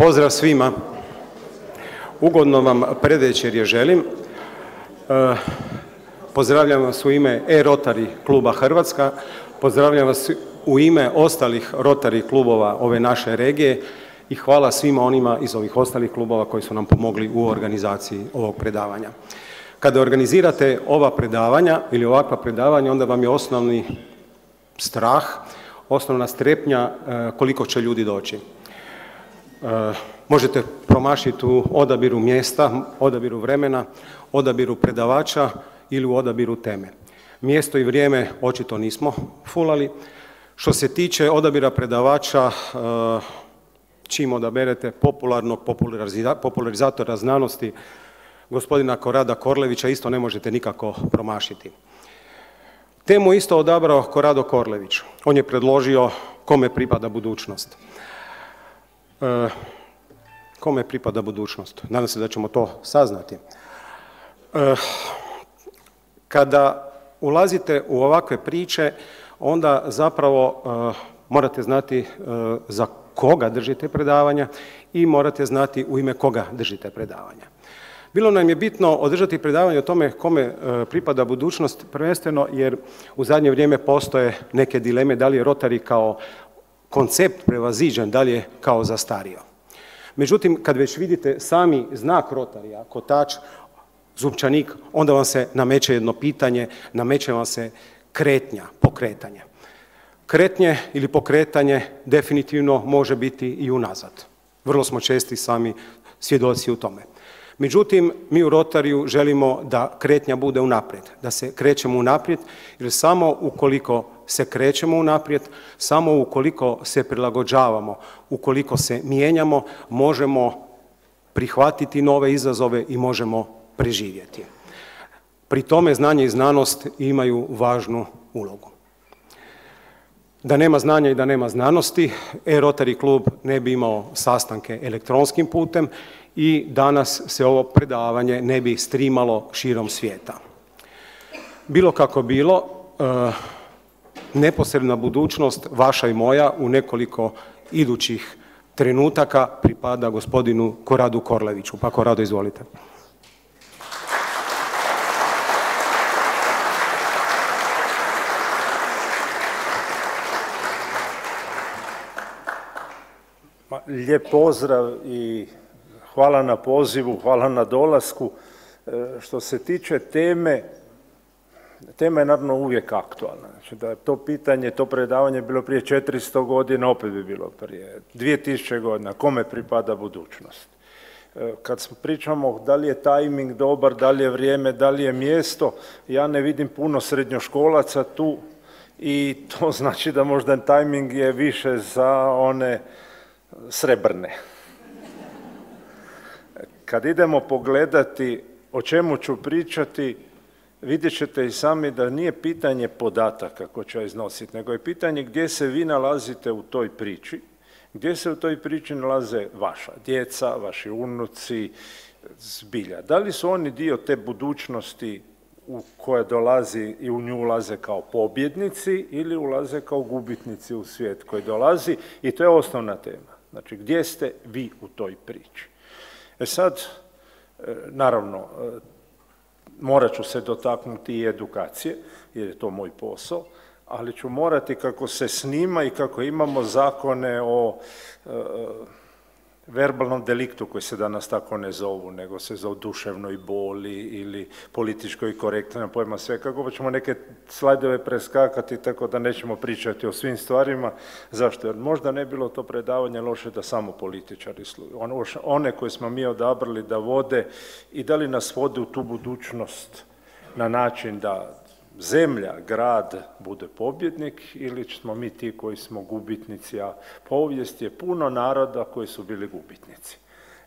Pozdrav svima. Ugodno vam predvečerje želim. Pozdravljam vas u ime e-Rotary kluba Hrvatska. Pozdravljam vas u ime ostalih Rotary klubova ove naše regije i hvala svima onima iz ovih ostalih klubova koji su nam pomogli u organizaciji ovog predavanja. Kada organizirate ova predavanja ili ovakva predavanja, onda vam je osnovni strah, osnovna strepnja koliko će ljudi doći. Možete promašiti u odabiru mjesta, odabiru vremena, odabiru predavača ili u odabiru teme. Mjesto i vrijeme očito nismo fulali. Što se tiče odabira predavača, čim odaberete popularnog popularizatora znanosti, gospodina Korada Korlevića, isto ne možete nikako promašiti. Temu isto odabrao Korado Korlević. On je predložio kome pripada budućnost. Kome pripada budućnost? Nadam se da ćemo to saznati. Kada ulazite u ovakve priče, onda zapravo morate znati za koga držite predavanja i morate znati u ime koga držite predavanja. Bilo nam je bitno održati predavanje o tome kome pripada budućnost, prvenstveno jer u zadnje vrijeme postoje neke dileme da li je Rotary kao koncept prevaziđen, da li je kao zastario. Međutim, kad već vidite sami znak Rotarya, kotač, zupčanik, onda vam se nameće jedno pitanje, nameće vam se kretnja, pokretanje. Kretnje ili pokretanje definitivno može biti i unazad. Vrlo smo česti sami svjedoci u tome. Međutim, mi u Rotaryu želimo da kretnja bude unaprijed, da se krećemo unaprijed, jer samo ukoliko se krećemo unaprijed, samo ukoliko se prilagođavamo, ukoliko se mijenjamo, možemo prihvatiti nove izazove i možemo preživjeti. Pri tome znanje i znanost imaju važnu ulogu. Da nema znanja i da nema znanosti, e-Rotary klub ne bi imao sastanke elektronskim putem i danas se ovo predavanje ne bi streamalo širom svijeta. Bilo kako bilo, neposredna budućnost, vaša i moja, u nekoliko idućih trenutaka pripada gospodinu Koradu Korleviću. Pa Korado, izvolite. Lijep pozdrav i hvala na pozivu, hvala na dolasku. Što se tiče teme, tema je naravno uvijek aktualna. Znači da to pitanje, to predavanje je bilo prije 400 godina, opet bi bilo prije 2000 godina. Kome pripada budućnost? Kad pričamo da li je tajming dobar, da li je vrijeme, da li je mjesto, ja ne vidim puno srednjoškolaca tu i to znači da možda tajming je više za one srebrne. Kad idemo pogledati o čemu ću pričati, vidjet ćete i sami da nije pitanje podataka koje ću iznositi, nego je pitanje gdje se vi nalazite u toj priči, gdje se u toj priči nalaze vaša djeca, vaši unuci, zbilja. Da li su oni dio te budućnosti u koje dolazi i u nju ulaze kao pobjednici ili ulaze kao gubitnici u svijet koji dolazi, i to je osnovna tema. Znači, gdje ste vi u toj priči? Sad, naravno, morat ću se dotaknuti i edukacije, jer je to moj posao, ali ću morati, kako se snima i kako imamo zakone o verbalnom deliktu, koji se danas tako ne zovu, nego se zovu duševnoj boli ili političkoj korektnosti, nema pojma sve kako, pa ćemo neke slajdove preskakati tako da nećemo pričati o svim stvarima. Zašto? Jer možda ne bilo to predavanje loše da samo političari one koje smo mi odabrali da vode i da li nas vode u tu budućnost na način da zemlja, grad bude pobjednik ili smo mi ti koji smo gubitnici, a povijest je puno naroda koji su bili gubitnici.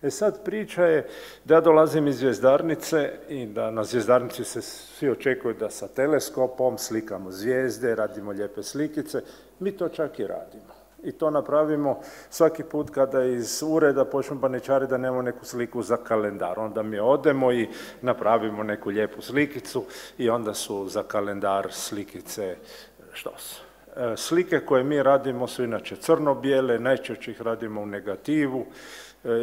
Sad priča je da ja dolazim iz Zvjezdarnice i da na Zvjezdarnici se svi očekuju da sa teleskopom slikamo zvijezde, radimo lijepe slikice, mi to čak i radimo. I to napravimo svaki put kada iz ureda počnemo paničariti da nemamo neku sliku za kalendar. Onda mi odemo i napravimo neku lijepu slikicu i onda su za kalendar slikice što su. Slike koje mi radimo su inače crno-bijele, najčešće ih radimo u negativu,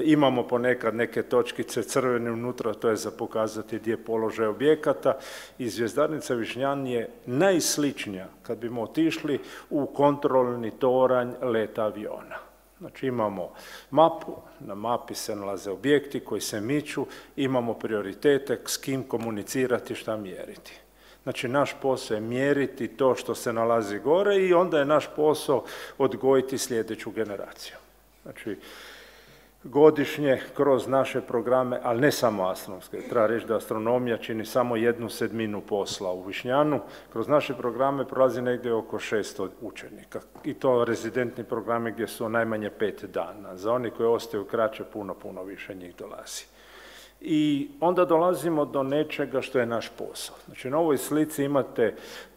imamo ponekad neke točkice crvene unutra, to je za pokazati gdje je položaj objekata i zvjezdarnica Višnjan je najsličnija kad bimo otišli u kontrolni toranj leta aviona. Znači imamo mapu, na mapi se nalaze objekti koji se miču, imamo prioritete s kim komunicirati, šta mjeriti. Znači naš posao je mjeriti to što se nalazi gore i onda je naš posao odgojiti sljedeću generaciju. Znači godišnje kroz naše programe, ali ne samo astronomske, treba reći da astronomija čini samo 1/7 posla u Višnjanu, kroz naše programe prolazi negdje oko 600 učenika i to rezidentni programi gdje su najmanje 5 dana. Za oni koji ostaju kraće, puno više njih dolazi. I onda dolazimo do nečega što je naš posao. Znači na ovoj slici imate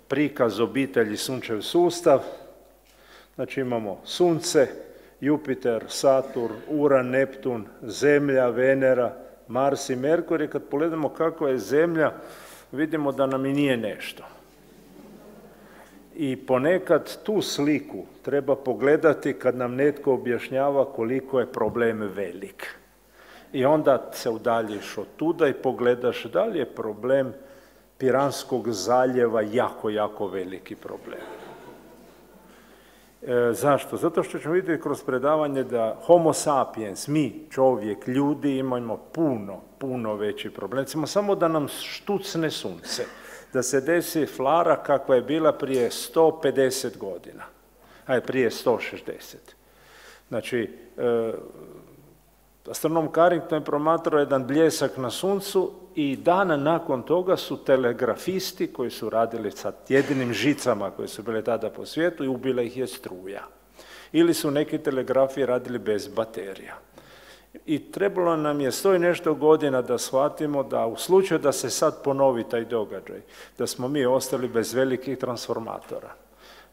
prikaz obitelji Sunčev sustav, znači imamo Sunce, Jupiter, Saturn, Uran, Neptun, Zemlja, Venera, Mars i Merkur. Kad pogledamo kako je Zemlja, vidimo da nam i nije nešto. I ponekad tu sliku treba pogledati kad nam netko objašnjava koliko je problem velik. I onda se udaljiš od tuda i pogledaš da li je problem Piranskog zaljeva jako veliki problem. Zašto? Zato što ćemo vidjeti kroz predavanje da homo sapiens, mi, čovjek, ljudi, imamo puno veći problem. Recimo samo da nam štucne sunce, da se desi flara kakva je bila prije 150 godina, prije 160. Znači, astronom Carrington je promatrao jedan bljesak na suncu i dana nakon toga su telegrafisti koji su radili sa jedinim žicama koje su bile tada po svijetu i ubila ih je struja. Ili su neki telegrafi radili bez baterija. I trebalo nam je 100 i nešto godina da shvatimo da u slučaju da se sad ponovi taj događaj, da smo mi ostali bez velikih transformatora.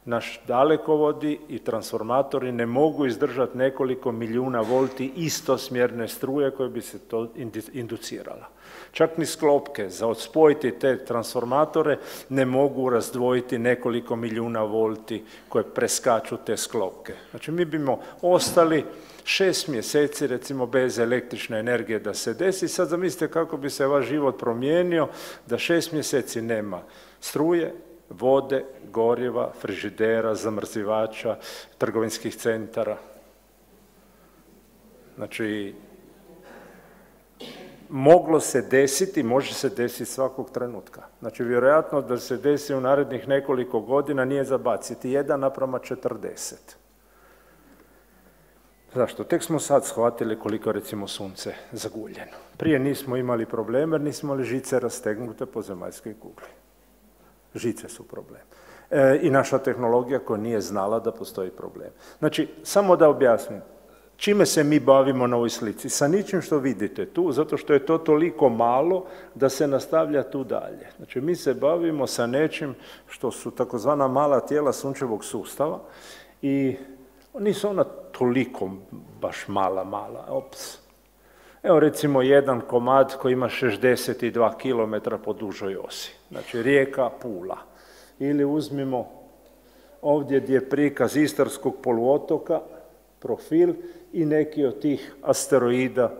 Naš dalekovodi i transformatori ne mogu izdržati nekoliko milijuna volti istosmjerne struje koje bi se to inducirala. Čak ni sklopke za odspojiti te transformatore ne mogu razdvojiti nekoliko milijuna volti koje preskaču te sklopke. Znači mi bimo ostali 6 mjeseci recimo bez električne energije da se desi. Sad zamislite kako bi se vaš život promijenio da 6 mjeseci nema struje, vode, goriva, frižidera, zamrzivača, trgovinskih centara. Znači, moglo se desiti, može se desiti svakog trenutka. Znači, vjerojatno da se desi u narednih nekoliko godina nije za baciti 1:40. Zašto? Tek smo sad shvatili koliko recimo sunce zaguljeno. Prije nismo imali problema jer nismo imali žice rastegnute po zemaljskoj kugli. Žice su problem. I naša tehnologija koja nije znala da postoji problem. Znači, samo da objasnim, čime se mi bavimo na ovoj slici? Sa ničim što vidite tu, zato što je to toliko malo da se nastavlja tu dalje. Znači, mi se bavimo sa nečim što su takozvana mala tijela Sunčevog sustava i nisu ona toliko baš mala. Ops. Evo recimo jedan komad koji ima 62 km po dužoj osi. Znači rijeka Pula. Ili uzmimo ovdje gdje je prikaz Istarskog poluotoka, profil i neki od tih asteroida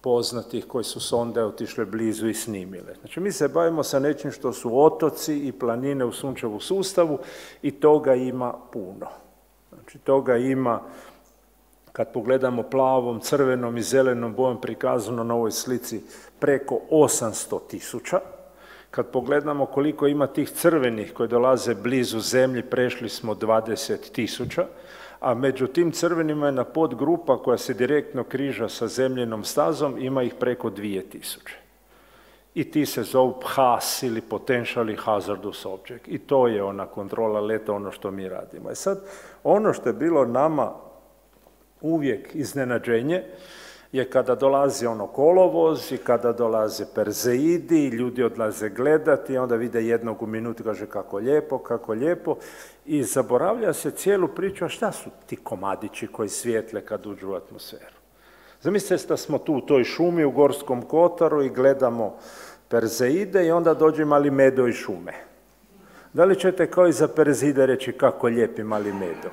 poznatih koji su sonde otišle blizu i snimile. Znači mi se bavimo sa nečim što su otoci i planine u Sunčevom sustavu i toga ima puno. Znači toga ima, kad pogledamo plavom, crvenom i zelenom bojom prikazano na ovoj slici, preko 800.000. Kad pogledamo koliko ima tih crvenih koji dolaze blizu Zemlji, prešli smo 20.000, a među tim crvenima je na podgrupa koja se direktno križa sa zemljenom stazom, ima ih preko 2.000. I ti se zovu PHAS ili Potentially Hazardous Object. I to je ona kontrola leta, ono što mi radimo. I sad, ono što je bilo nama uvijek iznenađenje je kada dolazi ono kolovoz i kada dolaze Perzeidi i ljudi odlaze gledati i onda vide jednog u minuti i kaže kako lijepo i zaboravlja se cijelu priču, a šta su ti komadići koji svijetle kad uđu u atmosferu. Zamislite da smo tu u toj šumi u Gorskom kotaru i gledamo Perzeide i onda dođe mali medo iz šume. Da li ćete kao i za Perzide reći kako lijepi mali medo?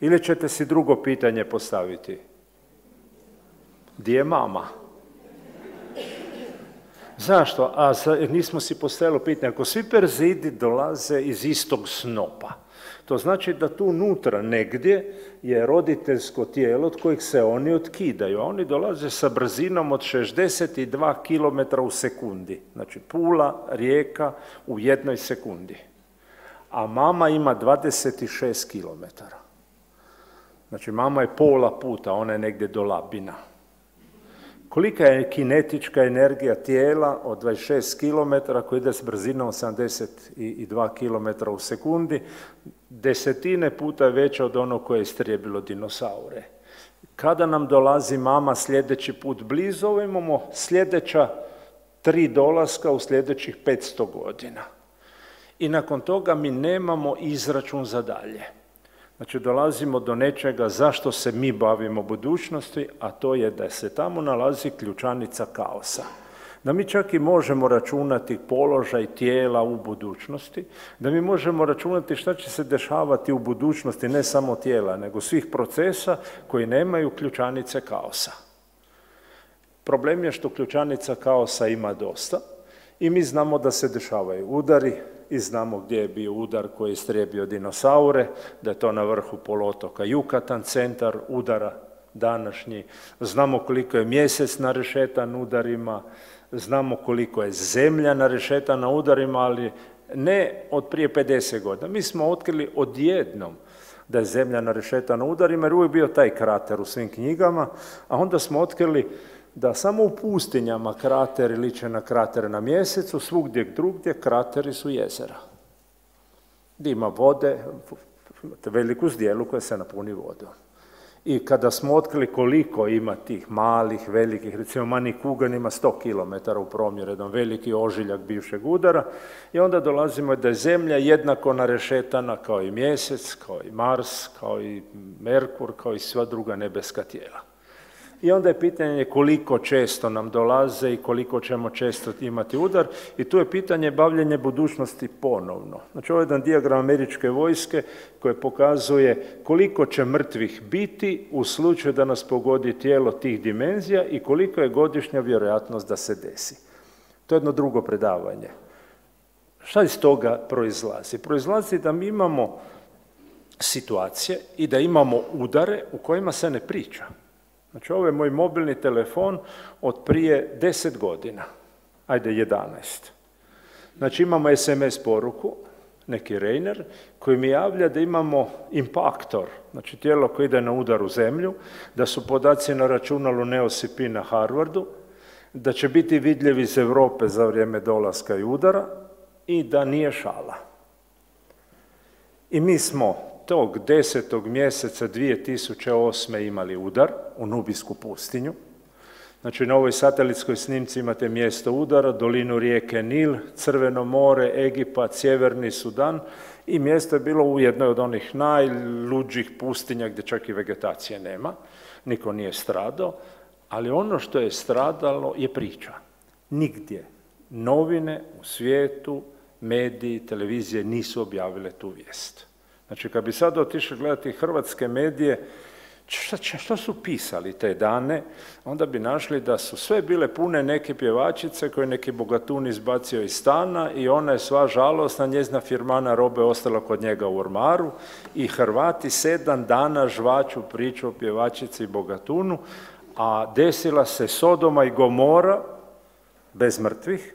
Ili ćete si drugo pitanje postaviti? Gdje je mama? Zašto? Nismo si postavili pitanje. Ako svi Perzidi dolaze iz istog snopa, to znači da tu unutra negdje je roditeljsko tijelo od kojeg se oni otkidaju, a oni dolaze sa brzinom od 62 km u sekundi. Znači Pula, Rijeka u 1 sekundi. A mama ima 26 km. Znači mama je pola puta, ona je negdje do Labina. Kolika je kinetička energija tijela od 26 km koji ide s brzinom 72 km u sekundi, 10 puta je veća od onog koje je istrijebilo dinosaure. Kada nam dolazi mama sljedeći put blizu, imamo sljedeća 3 dolaska u sljedećih 500 godina. I nakon toga mi nemamo izračun za dalje. Znači dolazimo do nečega zašto se mi bavimo budućnosti, a to je da se tamo nalazi ključanica kaosa. Da mi čak i možemo računati položaj tijela u budućnosti, da mi možemo računati šta će se dešavati u budućnosti, ne samo tijela, nego svih procesa koji nemaju ključanice kaosa. Problem je što ključanica kaosa ima dosta i mi znamo da se dešavaju udari i znamo gdje je bio udar koji je istrijebio dinosaure, da je to na vrhu poluotoka Jukatan, centar udara današnji. Znamo koliko je mjesec narešetan udarima, znamo koliko je zemlja narešetana udarima, ali ne od prije 50 godina. Mi smo otkrili odjednom da je zemlja narešetana udarima, jer uvijek bio taj krater u svim knjigama, a onda smo otkrili da samo u pustinjama krateri liče na kratere na mjesecu, svugdje drugdje krateri su jezera. Gdje ima vode, veliku zdjelu koja se napuni vodom. I kada smo otkrili koliko ima tih malih, velikih, recimo Manikugan ima 100 km u promjeru, jedan veliki ožiljak bivšeg udara, i onda dolazimo da je Zemlja jednako narešetana kao i Mjesec, kao i Mars, kao i Merkur, kao i sva druga nebeska tijela. I onda je pitanje koliko često nam dolaze i koliko ćemo često imati udar, i tu je pitanje bavljenja budućnosti ponovno. Znači ovo je jedan dijagram američke vojske koji pokazuje koliko će mrtvih biti u slučaju da nas pogodi tijelo tih dimenzija i koliko je godišnja vjerojatnost da se desi. To je jedno drugo predavanje. Šta iz toga proizlazi? Proizlazi da mi imamo situacije i da imamo udare u kojima se ne priča. Znači, ovo je moj mobilni telefon od prije 10 godina, ajde 11. Znači, imamo SMS poruku, neki Reiner, koji mi javlja da imamo impaktor, znači tijelo koje ide na udar u zemlju, da su podaci na računalu NeoCP na Harvardu, da će biti vidljivi iz Europe za vrijeme dolaska i udara i da nije šala. I mi smo tog 10. mjeseca 2008. imali udar u Nubijsku pustinju. Znači, na ovoj satelitskoj snimci imate mjesto udara, dolinu rijeke Nil, Crveno more, Egipat, Sjeverni Sudan, i mjesto je bilo u jednoj od onih najluđih pustinja gdje čak i vegetacije nema, niko nije stradao, ali ono što je stradalo je priča. Nigdje novine u svijetu, mediji, televizije nisu objavile tu vijest. Znači, kad bi sad otišli gledati hrvatske medije, što su pisali te dane, onda bi našli da su sve bile pune neke pjevačice koje neki bogatun izbacio iz stana i ona je sva žalosna, njezina firmana robe ostala kod njega u ormaru, i Hrvati 7 dana žvaču priču o pjevačici i bogatunu, a desila se Sodoma i Gomora bez mrtvih,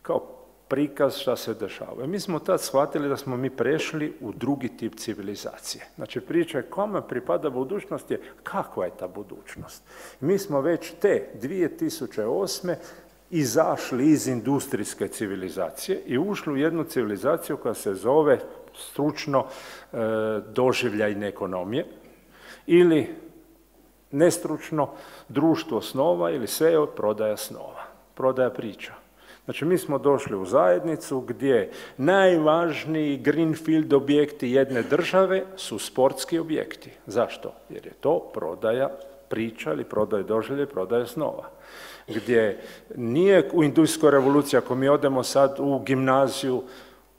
kao prikaz šta se dešava. I mi smo tad shvatili da smo mi prešli u drugi tip civilizacije. Znači, priča je kome pripada budućnost je kakva je ta budućnost. Mi smo već te 2008. izašli iz industrijske civilizacije i ušli u jednu civilizaciju koja se zove stručno doživljajne ekonomije, ili nestručno društvo snova, ili sve je prodaja snova, prodaja priča. Znači, mi smo došli u zajednicu gdje najvažniji greenfield objekti jedne države su sportski objekti. Zašto? Jer je to prodaja priča ili prodaja doživlja, prodaja snova. Gdje nije u industrijskoj revoluciji, ako mi odemo sad u gimnaziju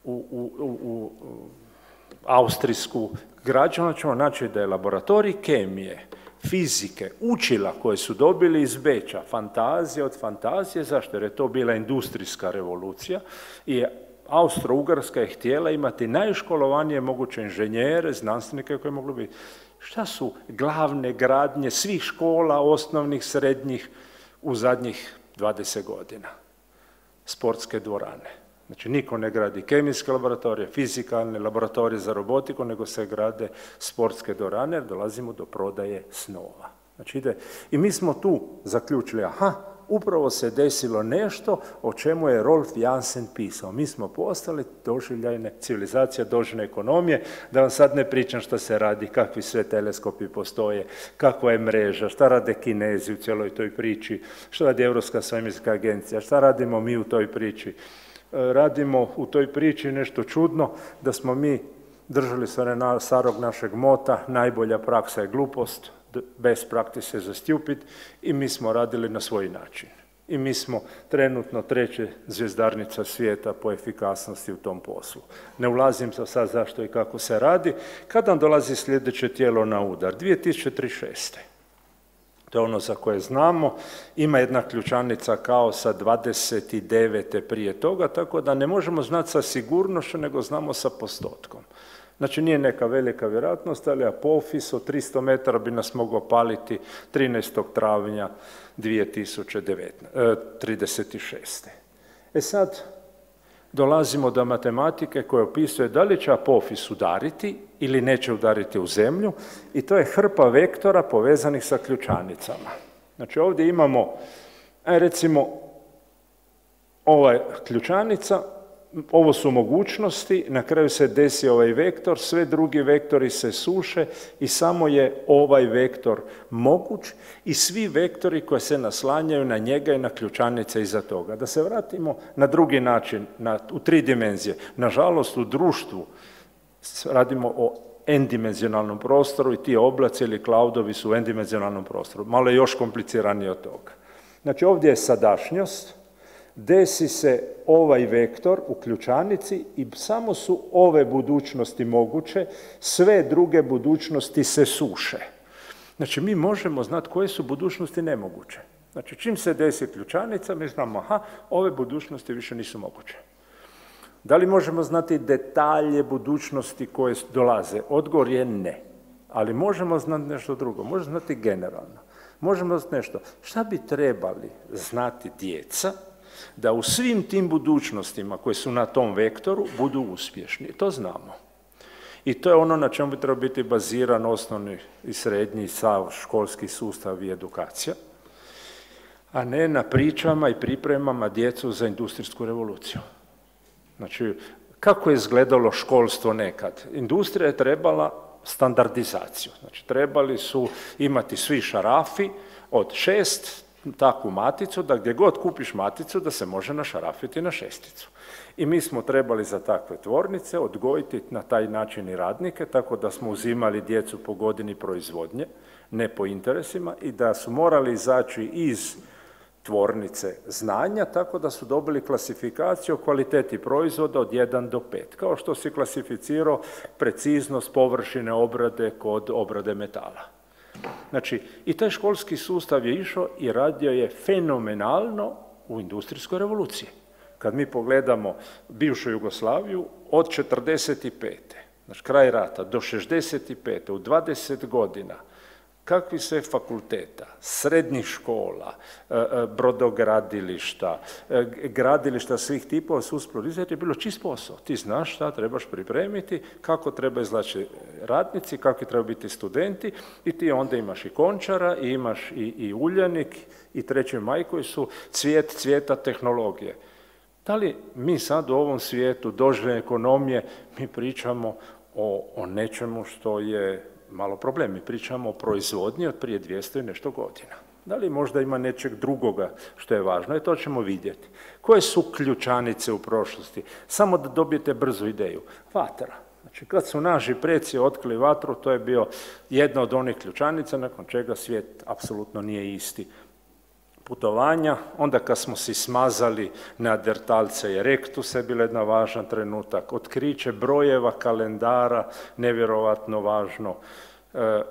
u austrijsku građu, onda ćemo naći da je laboratorij kemije, fizike, učila koje su dobili iz Beča, fantazije od fantazije, zašto? Jer je to bila industrijska revolucija i Austro-Ugarska je htjela imati najškolovanije moguće inženjere, znanstvenike koje mogli biti. Šta su glavne gradnje svih škola, osnovnih, srednjih, u zadnjih 20 godina? Sportske dvorane. Znači, niko ne gradi kemijske laboratorije, fizikalne laboratorije za robotiku, nego se grade sportske dvorane, jer dolazimo do prodaje snova. Znači, i mi smo tu zaključili, upravo se desilo nešto o čemu je Rolf Jansen pisao. Mi smo postali doživljajne civilizacija, doživljajne ekonomije, da vam sad ne pričam šta se radi, kakvi sve teleskopi postoje, kakva je mreža, šta rade Kinezi u cijeloj toj priči, šta radi Europska svemirska agencija, šta radimo mi u toj priči. Radimo u toj priči nešto čudno, da smo mi držali se starog našeg mota, najbolja praksa je glupost, best practice za stupid, i mi smo radili na svoj način. I mi smo trenutno 3. zvjezdarnica svijeta po efikasnosti u tom poslu. Ne ulazim sad zašto i kako se radi. Kad nam dolazi sljedeće tijelo na udar? 2036. To je ono za koje znamo. Ima jedna ključanica kao sa 29. prije toga, tako da ne možemo znati sa sigurnošću, nego znamo sa postotkom. Znači, nije neka velika vjerojatnost, ali Apophis od 300 metara bi nas mogao paliti 13. travnja 2036. Sad dolazimo do matematike koja opisuje da li će Apophis udariti ili neće udariti u zemlju, i to je hrpa vektora povezanih sa ključanicama. Znači, ovdje imamo, recimo, ova ključanica, ovo su mogućnosti, na kraju se desi ovaj vektor, sve drugi vektori se suše i samo je ovaj vektor moguć i svi vektori koji se naslanjaju na njega i na ključanice iza toga. Da se vratimo na drugi način, u 3 dimenzije. Nažalost, u društvu radimo o n-dimenzionalnom prostoru i ti oblaci ili cloudovi su u n-dimenzionalnom prostoru. Malo je još kompliciranije od toga. Znači, ovdje je sadašnjost, desi se ovaj vektor u ključanici i samo su ove budućnosti moguće, sve druge budućnosti se suše. Znači, mi možemo znati koje su budućnosti nemoguće. Znači, čim se desi ključanica, mi znamo, ove budućnosti više nisu moguće. Da li možemo znati detalje budućnosti koje dolaze? Odgovor je ne. Ali možemo znati nešto drugo, možemo znati generalno. Možemo znati nešto. Šta bi trebali znati djeca da u svim tim budućnostima koje su na tom vektoru budu uspješni? To znamo. I to je ono na čemu bi trebao biti baziran osnovni i srednji sav školski sustav i edukacija, a ne na pričama i pripremama djecu za industrijsku revoluciju. Znači, kako je izgledalo školstvo nekad? Industrija je trebala standardizaciju. Znači, trebali su imati svi šarafi od 6, takvu maticu, da gdje god kupiš maticu, da se može našarafiti na 6. I mi smo trebali za takve tvornice odgojiti na taj način i radnike, tako da smo uzimali djecu po godini proizvodnje, ne po interesima, i da su morali izaći iz tvornice znanja, tako da su dobili klasifikaciju o kvaliteti proizvoda od 1 do 5, kao što si klasificirao preciznost površine obrade kod obrade metala. Znači, i taj školski sustav je išao i radio je fenomenalno u industrijskoj revoluciji. Kad mi pogledamo bivšu Jugoslaviju, od 45. znači kraj rata, do 65. u 20 godina, kakvi sve fakulteta, srednjih škola, brodogradilišta, gradilišta svih tipova su uspjeli, je bilo čist posao. Ti znaš šta trebaš pripremiti, kako treba izlaći radnici, kakvi treba biti studenti, i ti onda imaš i Končara, i imaš i Uljanik, i 3. maj koji su cvijeta tehnologije. Da li mi sad u ovom svijetu doživljene ekonomije mi pričamo o nečemu što je malo problem? Mi pričamo o proizvodnji od prije 200 i nešto godina. Da li možda ima nečeg drugoga što je važno? I to ćemo vidjeti. Koje su ključanice u prošlosti? Samo da dobijete brzu ideju. Vatra. Znači, kad su naši preci otkrili vatru, to je bio jedna od onih ključanica nakon čega svijet apsolutno nije isti putovanja, onda kad smo si smazali neandertalce i rektuse, bilo jedan važan trenutak, otkriće brojeva, kalendara, nevjerovatno važno,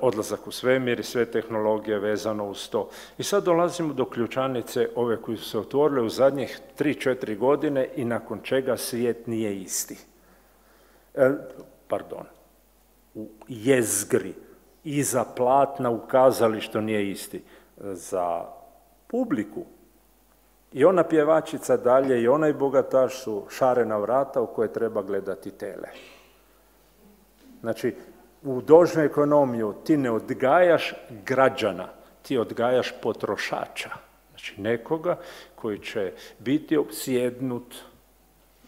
odlazak u svemir i sve tehnologije vezano uz to. I sad dolazimo do ključanice ove koje su se otvorile u zadnjih 3-4 godine i nakon čega svijet nije isti. U jezgri, iza platna u kazalištu nije isti. Za publiku i ona pjevačica dalje i onaj bogataš su šarena vrata u koje treba gledati tele. Znači, u dožnu ekonomiju ti ne odgajaš građana, ti odgajaš potrošača. Znači, nekoga koji će biti opsjednut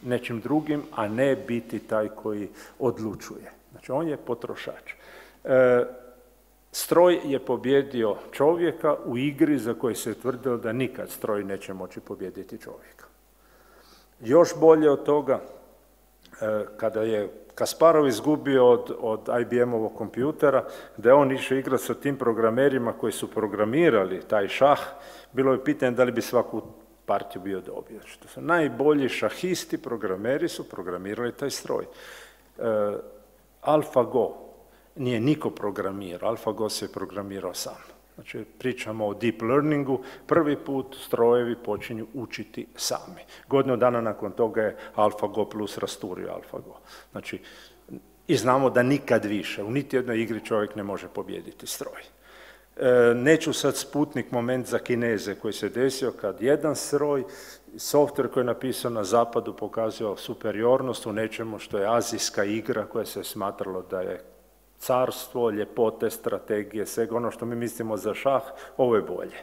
nečim drugim, a ne biti taj koji odlučuje. Znači, on je potrošač. Stroj je pobjedio čovjeka u igri za koju se tvrdilo da nikad stroj neće moći pobijediti čovjeka. Još bolje od toga, kada je Kasparov izgubio od IBM-ovog kompjutera, da je on išao igrati sa tim programerima koji su programirali taj šah, bilo je pitanje da li bi svaku partiju bio dobio. Znači, to su najbolji šahisti, programeri su programirali taj stroj. AlphaGo nije niko programirao, AlphaGo se je programirao sam. Znači, pričamo o deep learningu, prvi put strojevi počinju učiti sami. Godinu dana nakon toga je AlphaGo plus rasturio AlphaGo. Znači, i znamo da nikad više, u niti jednoj igri čovjek ne može pobijediti stroj. Neću sad Sputnik moment za Kineze koji se desio kad jedan stroj, softver koji je napisan na zapadu pokazao superiornost u nečemu što je azijska igra koja se smatralo da je carstvo, ljepote, strategije, svega ono što mi mislimo za šah, ovo je bolje.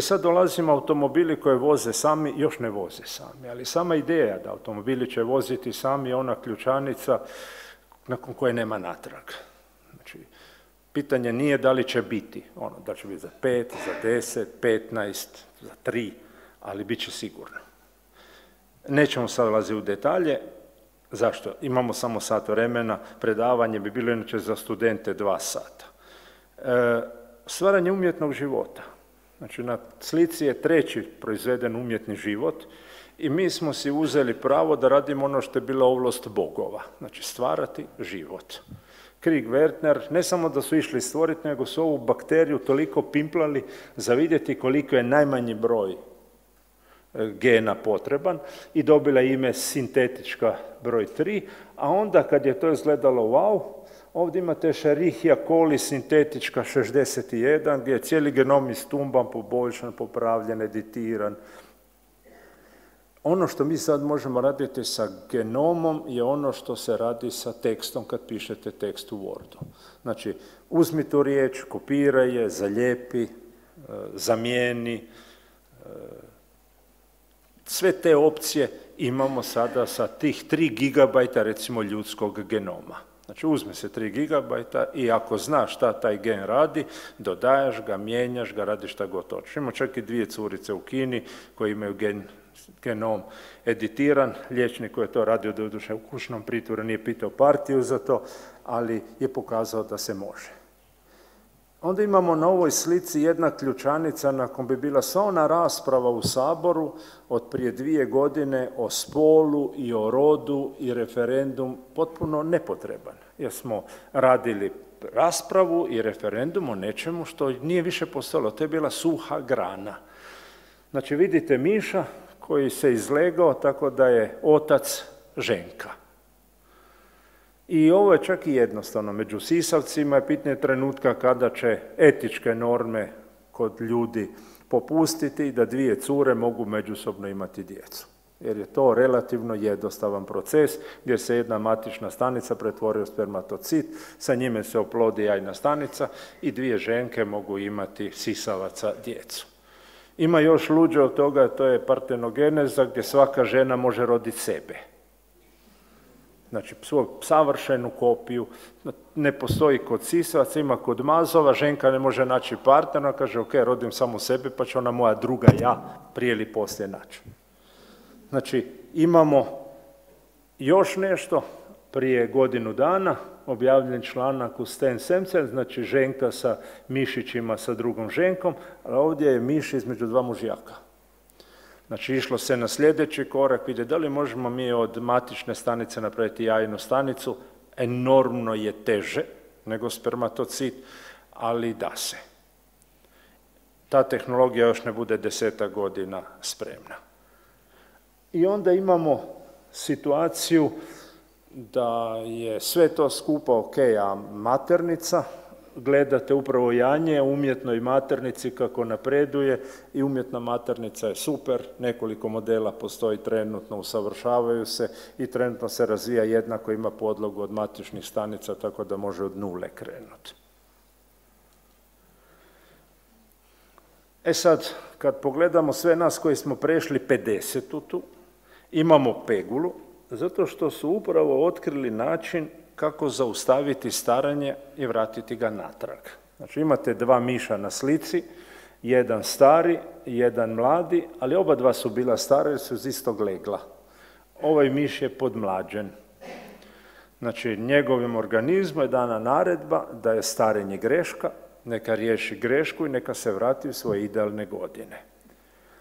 Sad dolazimo automobili koje voze sami, još ne voze sami, ali sama ideja da automobili će voziti sami je ona ključanica nakon koje nema natrag. Znači, pitanje nije da li će biti, da će biti za 5, za 10, 15, za 3, ali bit će sigurno. Nećemo sad ulaziti u detalje. Zašto? Imamo samo sat vremena, predavanje bi bilo inače za studente 2 sata. Stvaranje umjetnog života. Znači, na slici je 3. proizveden umjetni život i mi smo si uzeli pravo da radimo ono što je bila ovlast bogova. Znači, stvarati život. Krieg Wertner, ne samo da su išli stvoriti, nego su ovu bakteriju toliko pimplali za vidjeti koliko je najmanji broj gena potreban i dobila ime sintetička broj 3, a onda kad je to izgledalo wow, ovdje imate Escherichia coli sintetička 61, gdje je cijeli genom istumban, poboljšan, popravljen, editiran. Ono što mi sad možemo raditi sa genomom je ono što se radi sa tekstom kad pišete tekst u Wordu. Znači, uzmi tu riječ, kopiraj je, zalijepi, zamijeni. Sve te opcije imamo sada sa tih 3 gigabajta, recimo, ljudskog genoma. Znači, uzme se 3 gigabajta i ako znaš šta taj gen radi, dodajaš ga, mijenjaš ga, radiš šta god hoćeš. Imamo čak i 2 curice u Kini koje imaju genom editiran. Liječnik koji je to radio doduše u kućnom pritvoru nije pitao partiju za to, ali je pokazao da se može. Onda imamo na ovoj slici jedna ključanica nakon bi bila sva ona rasprava u Saboru od prije 2 godine o spolu i o rodu i referendum potpuno nepotreban. Jer smo radili raspravu i referendum o nečemu što nije više postalo. To je bila suha grana. Znači, vidite miša koji se izlegao tako da je otac ženka. I ovo je čak i jednostavno. Među sisavcima je pitanje trenutka kada će etičke norme kod ljudi popustiti da 2 cure mogu međusobno imati djecu. Jer je to relativno jednostavan proces gdje se jedna matična stanica pretvori u spermatocit, sa njime se oplodi jajna stanica i 2 ženke mogu imati sisavaca djecu. Ima još luđe od toga, to je partenogeneza gdje svaka žena može roditi sebe. Znači, svoju savršenu kopiju, ne postoji kod sisavaca, ima kod mazova, ženka ne može naći partnera, kaže, ok, rodim samo sebe, pa će ona moja druga ja prije ili poslije naći. Znači, imamo još nešto, prije godinu dana objavljen članak u Sten Semcer, znači ženka sa mišićima sa drugom ženkom, a ovdje je miš između dva mužjaka. Znači išlo se na sljedeći korak, vidjeti da li možemo mi od matične stanice napraviti jajnu stanicu, enormno je teže nego spermatocit, ali da se. Ta tehnologija još ne bude 10 godina spremna. I onda imamo situaciju da je sve to skupa ok, a maternica, gledate upravo janje u umjetnoj maternici kako napreduje i umjetna maternica je super, nekoliko modela postoji trenutno, usavršavaju se i trenutno se razvija jednako, ima podlogu od matičnih stanica, tako da može od nule krenuti. E sad, kad pogledamo sve nas koji smo prešli 50-tu, imamo pegulu, zato što su upravo otkrili način kako zaustaviti staranje i vratiti ga natrag. Znači imate dva miša na slici, jedan stari, jedan mladi, ali oba dva su bila stara jer su iz istog legla. Ovaj miš je podmlađen. Znači njegovim organizmu je dana naredba da je starenje greška, neka riješi grešku i neka se vrati u svoje idealne godine.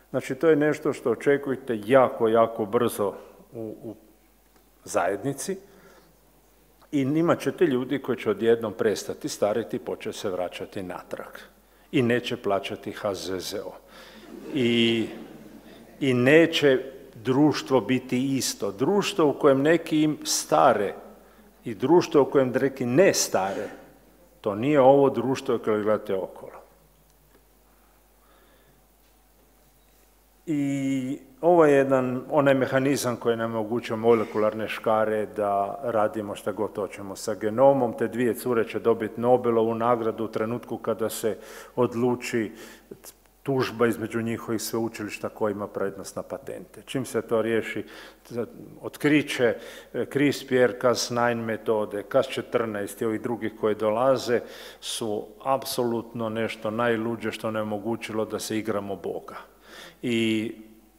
Znači to je nešto što očekujete jako, jako brzo u zajednici i imat ćete ljudi koji će odjednom prestati stariti i početi se vraćati natrag i neće plaćati HZZO. I neće društvo biti isto. Društvo u kojem neki stare i društvo u kojem neki ne stare, to nije ovo društvo koje gledate okolo. I ovo je onaj mehanizam koji nam omogućuje molekularne škare da radimo šta god hoćemo sa genomom. Te dvije cure će dobiti Nobelovu nagradu u trenutku kada se odluči tužba između njihovih sveučilišta koji ima prednost na patente. Čim se to riješi, otkriće CRISPR-Cas9 metode, Cas14 i ovih drugih koji dolaze su apsolutno nešto najluđe što nam je omogućilo da se igramo Boga. I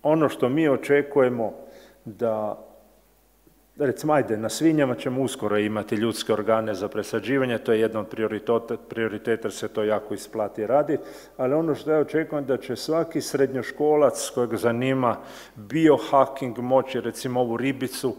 ono što mi očekujemo da, recimo, ajde, na svinjama ćemo uskoro imati ljudske organe za presađivanje, to je jedan od prioriteta, se to jako isplati raditi, ali ono što ja očekujem da će svaki srednjoškolac kojeg zanima biohacking moći, recimo ovu ribicu,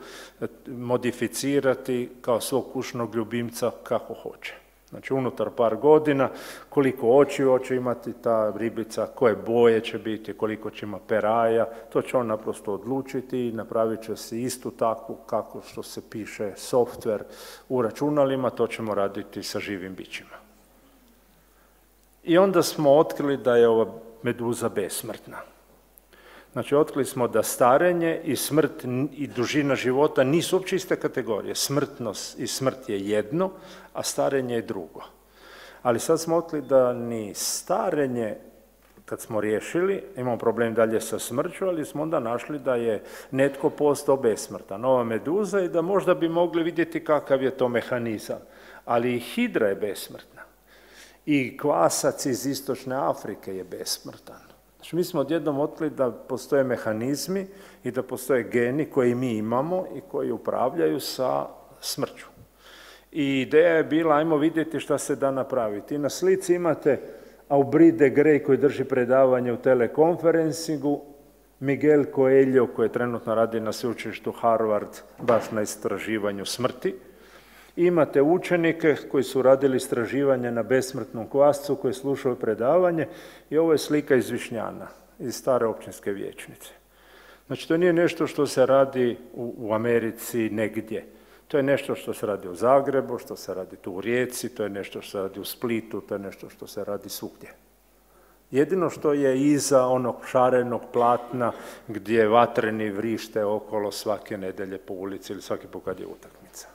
modificirati kao svog kućnog ljubimca kako hoće. Znači, unutar par godina, koliko očiju će imati ta ribica, koje boje će biti, koliko će ima peraja, to će on naprosto odlučiti i napravit će se istu takvu kako što se piše softver u računalima, to ćemo raditi sa živim bićima. I onda smo otkrili da je ova meduza besmrtna. Znači, otkrili smo da starenje i smrt i dužina života nisu uopće iste kategorije. Smrtnost i smrt je jedno, a starenje je drugo. Ali sad smo otkrili da ni starenje, kad smo riješili, imamo problem dalje sa smrću, ali smo onda našli da je netko postao besmrtan, ova meduza, i da možda bi mogli vidjeti kakav je to mehanizam. Ali i hidra je besmrtna. I kvasac iz istočne Afrike je besmrtan. Znači, mi smo odjednom otkrili da postoje mehanizmi i da postoje geni koji mi imamo i koji upravljaju sa smrću. I ideja je bila, ajmo vidjeti šta se da napraviti. I na slici imate Aubry de Grey koji drži predavanje u telekonferencingu, Miguel Coelho koji trenutno radi na sveučilištu Harvard baš na istraživanju smrti. Imate učenike koji su radili istraživanje na besmrtnom kvascu koji slušaju predavanje i ovo je slika iz Višnjana, iz stare općinske vijećnice. Znači, to nije nešto što se radi u Americi negdje. To je nešto što se radi u Zagrebu, što se radi tu u Rijeci, to je nešto što se radi u Splitu, to je nešto što se radi svugdje. Jedino što je iza onog šarenog platna gdje vatreni vrište okolo svake nedelje po ulici ili svaki put kad je utakmica.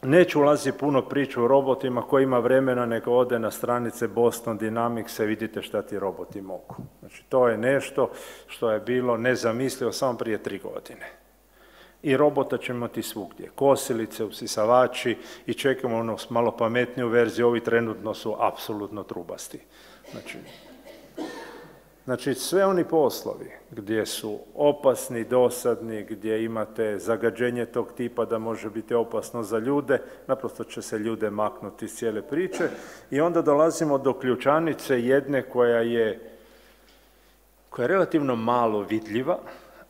Neću ulaziti puno priču o robotima, ko ima vremena neka ode na stranice Boston Dynamics i vidite šta ti roboti mogu. Znači, to je nešto što je bilo nezamislivo samo prije 3 godine. I robota ćemo imati svugdje. Kosilice, usisavači i čekamo ono malo pametniju verziju, ovi trenutno su apsolutno trubasti. Znači, sve oni poslovi gdje su opasni, dosadni, gdje imate zagađenje tog tipa da može biti opasno za ljude, naprosto će se ljude maknuti iz cijele priče i onda dolazimo do ključanice jedne koja je relativno malo vidljiva,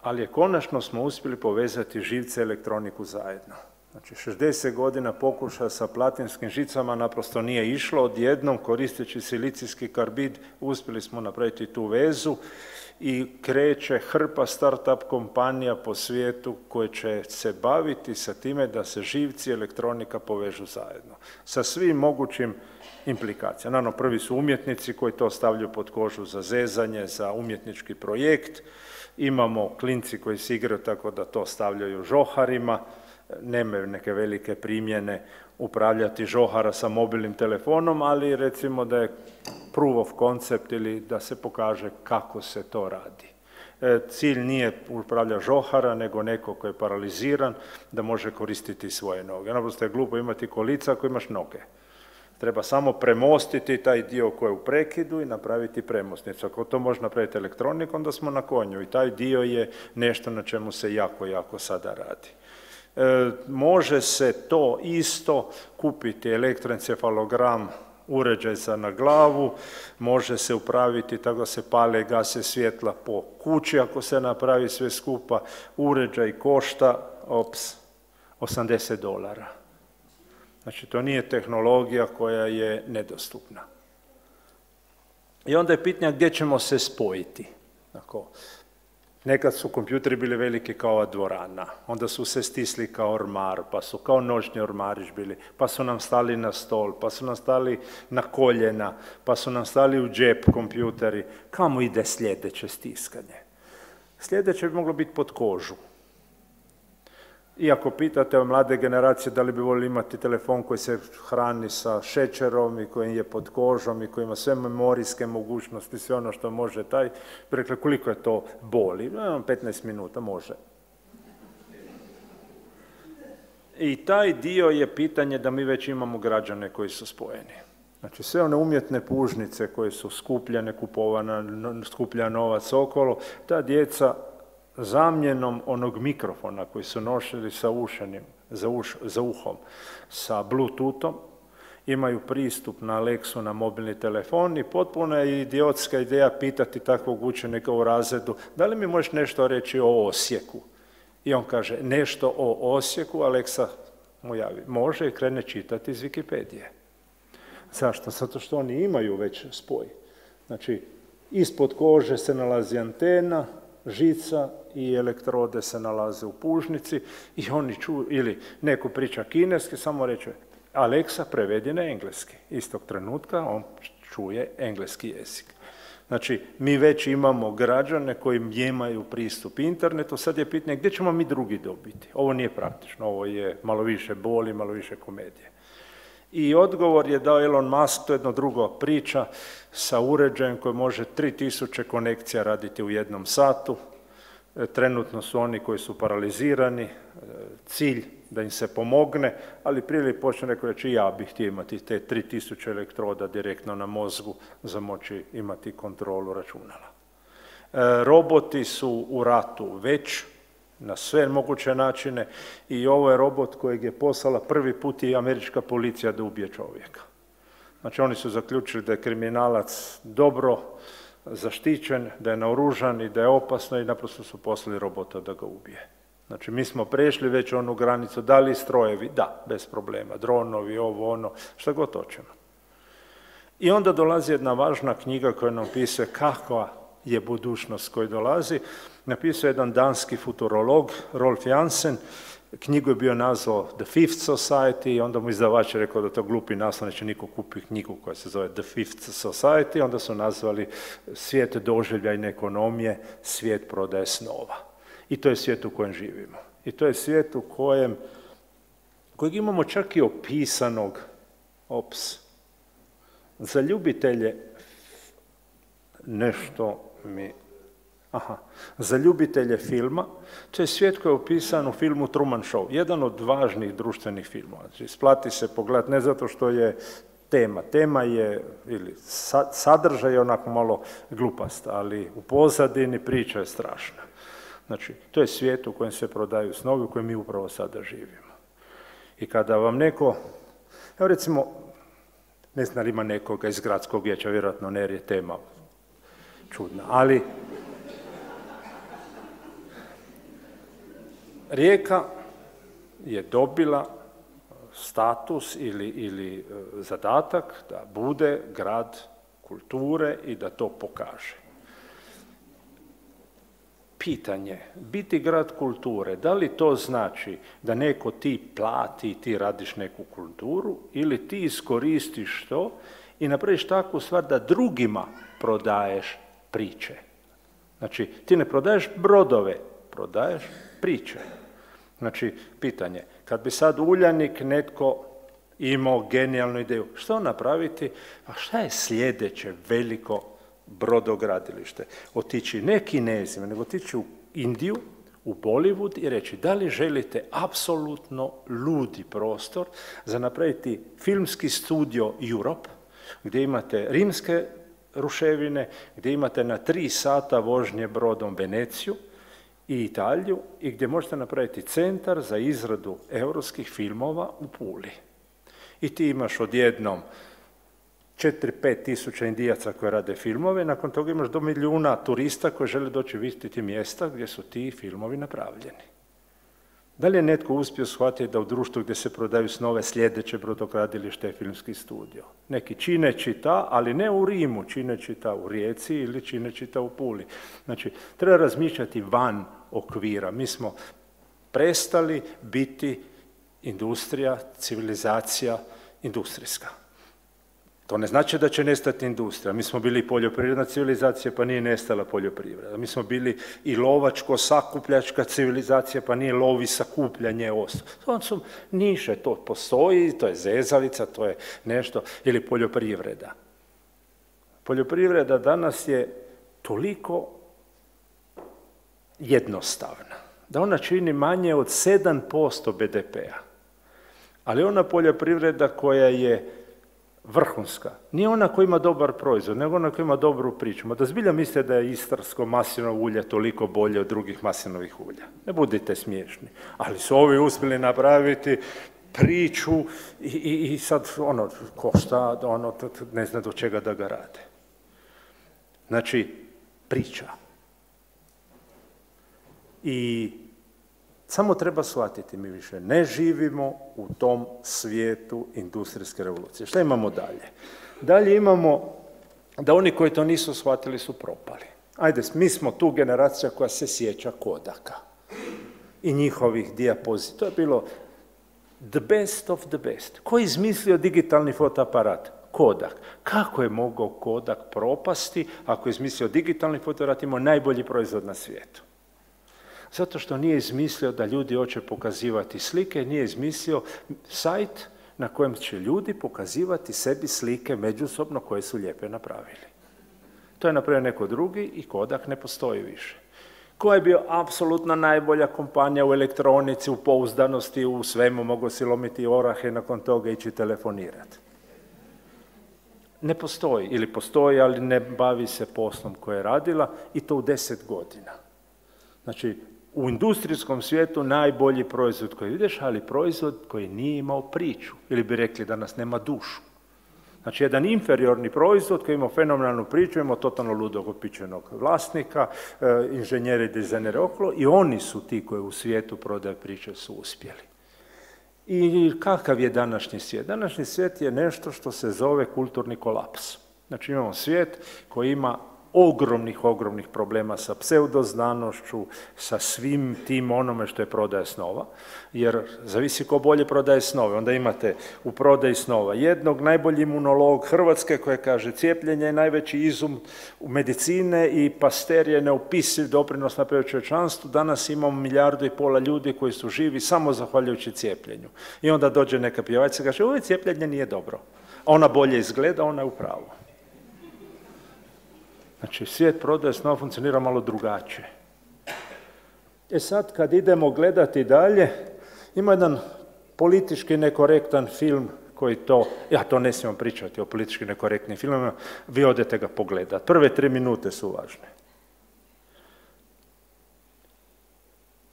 ali je konačno smo uspjeli povezati živce i elektroniku zajedno. Znači, 60 godina pokušaja sa platinskim žicama naprosto nije išlo. Odjednom, koristeći silicijski karbid, uspjeli smo napraviti tu vezu i kreće hrpa start-up kompanija po svijetu koje će se baviti sa time da se živci i elektronika povežu zajedno. Sa svim mogućim implikacijama. Naravno, prvi su umjetnici koji to stavljaju pod kožu za zezanje, za umjetnički projekt. Imamo klinci koji se igraju tako da to stavljaju žoharima, nemaju neke velike primjene upravljati žohara sa mobilnim telefonom, ali recimo da je proof of concept ili da se pokaže kako se to radi. Cilj nije upravlja žohara, nego neko koji je paraliziran da može koristiti svoje noge. Naprosto je glupo imati kolica ako imaš noge. Treba samo premostiti taj dio koji je u prekidu i napraviti premostnicu. Ako to može napraviti elektronikom, onda smo na konju i taj dio je nešto na čemu se jako, jako sada radi. Može se to isto kupiti elektroencefalogram, uređaj za na glavu, može se upraviti tako da se pale i gase svjetla po kući ako se napravi sve skupa. Uređaj košta $80. Znači, to nije tehnologija koja je nedostupna. I onda je pitanje gdje ćemo se spojiti. Nekad su kompjuteri bili veliki kao ova dvorana, onda su se stisli kao ormar, pa su kao noćni ormarić bili, pa su nam stali na stol, pa su nam stali na koljena, pa su nam stali u džep kompjuteri. Kamo ide sljedeće stiskanje? Sljedeće bi moglo biti pod kožu. Iako pitate o mlade generacije da li bi voljeli imati telefon koji se hrani sa šećerom i koji je pod kožom i koji ima sve memorijske mogućnosti, sve ono što može taj, bi rekli koliko je to boli. 15 minuta može. I taj dio je pitanje da mi već imamo građane koji su spojeni. Znači, sve one umjetne pužnice koje su skupljene, skuplja novac okolo, ta djeca zamjenom onog mikrofona koji su nosili sa za uhom, sa Bluetoothom, imaju pristup na Alexu na mobilni telefon i potpuno je idiotska ideja pitati takvog učenika u razredu da li mi možeš nešto reći o Osijeku. I on kaže nešto o Osijeku, Alexa mu javi može i krene čitati iz Wikipedije. Zašto? Zato što oni imaju već spoj. Znači, ispod kože se nalazi antena, žica i elektrode se nalaze u pužnici i oni čuju, ili neko priča kineski, samo reče Alexa prevedi na engleski. Istog trenutka on čuje engleski jezik. Znači, mi već imamo građane koji imaju pristup internetu, sad je pitanje gdje ćemo mi drugi dobiti. Ovo nije praktično, ovo je malo više boli, malo više komedije. I odgovor je dao Elon Musk, to je jedna druga priča, sa uređajem koji može 3000 konekcija raditi u jednom satu. Trenutno su oni koji su paralizirani, cilj da im se pomogne, ali prije ili počne neko reći ja bih htio imati te 3000 elektroda direktno na mozgu za moći imati kontrolu računala. Roboti su u ratu već, na sve moguće načine i ovo je robot kojeg je poslala prvi put i američka policija da ubije čovjeka. Znači oni su zaključili da je kriminalac dobro zaštićen, da je naoružan i da je opasno i naprosto su poslali robota da ga ubije. Znači mi smo prešli već onu granicu, da li strojevi? Da, bez problema, dronovi, ovo, ono, šta god hoćemo. I onda dolazi jedna važna knjiga koja nam piše kakva je budućnost koja dolazi. Napisao je jedan danski futurolog, Rolf Jansen, knjigu je bio nazvao The Fifth Society i onda mu izdavač je rekao da to glupi naslov, neće niko kupi knjigu koja se zove The Fifth Society, onda su nazvali svijet doživljajne ekonomije, svijet prodaje snova. I to je svijet u kojem živimo. I to je svijet u kojeg imamo čak i opisanog, za ljubitelje za ljubitelje filma, to je svijet koji je opisan u filmu Truman Show, jedan od važnih društvenih filmova. Znači, isplati se pogledati, ne zato što je tema. Tema je, ili sadržaj je onako malo glupast, ali u pozadini priča je strašna. Znači, to je svijet u kojem se prodaju snovi, u kojem mi upravo sada živimo. I kada vam neko, evo recimo, ne znam li ima nekoga iz gradskog vijeća, vjerojatno ne, jer je tema čudna, ali Rijeka je dobila status ili zadatak da bude grad kulture i da to pokaže. Pitanje, biti grad kulture, da li to znači da neko ti plati i ti radiš neku kulturu ili ti iskoristiš to i napraviš takvu stvar da drugima prodaješ priče. Znači, ti ne prodaješ brodove, prodaješ priče. Znači, pitanje, kad bi sad Uljanik netko imao genijalnu ideju, što napraviti, a šta je sljedeće veliko brodogradilište? Otići ne Kinezima, nego otići u Indiju, u Bollywood i reći da li želite apsolutno ludi prostor za napraviti filmski studio Europe, gdje imate rimske ruševine, gdje imate na 3 sata vožnje brodom Veneciju i Italiju i gdje možete napraviti centar za izradu europskih filmova u Puli. I ti imaš odjednom 4-5 tisuća Indijaca koji rade filmove, nakon toga imaš do 1 milijuna turista koji žele doći vidjeti mjesta gdje su ti filmovi napravljeni. Da li je netko uspio shvatiti da u društvu gdje se prodaju snove sljedeće brodogradilište je filmski studio? Neki čineći ta, ali ne u Rimu, čineći ta u Rijeci ili čineći ta u Puli. Znači, treba razmišljati van okvira. Mi smo prestali biti industrija, civilizacija industrijska. To ne znači da će nestati industrija. Mi smo bili poljoprivredna civilizacija, pa nije nestala poljoprivreda. Mi smo bili i lovačko-sakupljačka civilizacija, pa nije lovi sakupljanje osa. To su niše, to postoji, to je zezalica, to je nešto, ili poljoprivreda. Poljoprivreda danas je toliko jednostavna, da ona čini manje od 7% BDP-a. Ali ona poljoprivreda koja je vrhunska, nije ona koja ima dobar proizvod, nego ona koja ima dobru priču. Da zbilja mislite da je istarsko maslinovo ulje toliko bolje od drugih maslinovih ulja. Ne budite smiješni. Ali su ovi uspjeli napraviti priču i sad košta, ne zna do čega da ga rade. Znači, priča. I samo treba shvatiti, mi više ne živimo u tom svijetu industrijske revolucije. Šta imamo dalje? Dalje imamo da oni koji to nisu shvatili su propali. Ajde, mi smo tu generacija koja se sjeća Kodaka i njihovih dijapozitiva. To je bilo the best of the best. Ko je izmislio digitalni fotoaparat? Kodak. Kako je mogao Kodak propasti ako je izmislio digitalni fotoaparat, imao najbolji proizvod na svijetu? Zato što nije izmislio da ljudi hoće pokazivati slike, nije izmislio sajt na kojem će ljudi pokazivati sebi slike međusobno koje su lijepe napravili. To je napravio neko drugi i Kodak ne postoji više. Ko je bio apsolutno najbolja kompanija u elektronici, u pouzdanosti, u svemu, mogo si lomiti orahe, nakon toga ići telefonirati? Ne postoji, ili postoji, ali ne bavi se poslom koje je radila i to u 10 godina. Znači, u industrijskom svijetu najbolji proizvod koji vidiš, ali proizvod koji nije imao priču. Ili bi rekli danas nema dušu. Znači, jedan inferiorni proizvod koji ima fenomenalnu priču, ima totalno ludog opičenog vlasnika, inženjeri, dizajneri okolo i oni su ti koji u svijetu prodaje priče su uspjeli. I kakav je današnji svijet? Današnji svijet je nešto što se zove kulturni kolaps. Znači, imamo svijet koji ima ogromnih problema sa pseudoznanošću, sa svim tim onome što je prodaja snova, jer zavisi ko bolje prodaje snove. Onda imate u prodaji snova jednog, najbolji imunolog Hrvatske koji kaže cijepljenje je najveći izum u medicine i Pasteur je neopisiv doprinos na čovječanstvu. Danas imamo 1,5 milijardu ljudi koji su živi samo zahvaljujući cijepljenju. I onda dođe neka pjevačica i kaže ovo cijepljenje nije dobro. Ona bolje izgleda, ona je u pravu. Znači, svijet prodaje snova funkcionira malo drugačije. Sad, kad idemo gledati dalje, ima jedan politički nekorektan film koji to, ja to ne smijem pričati o politički nekorektnim filmima, vi odete ga pogledati. Prve 3 minute su važne.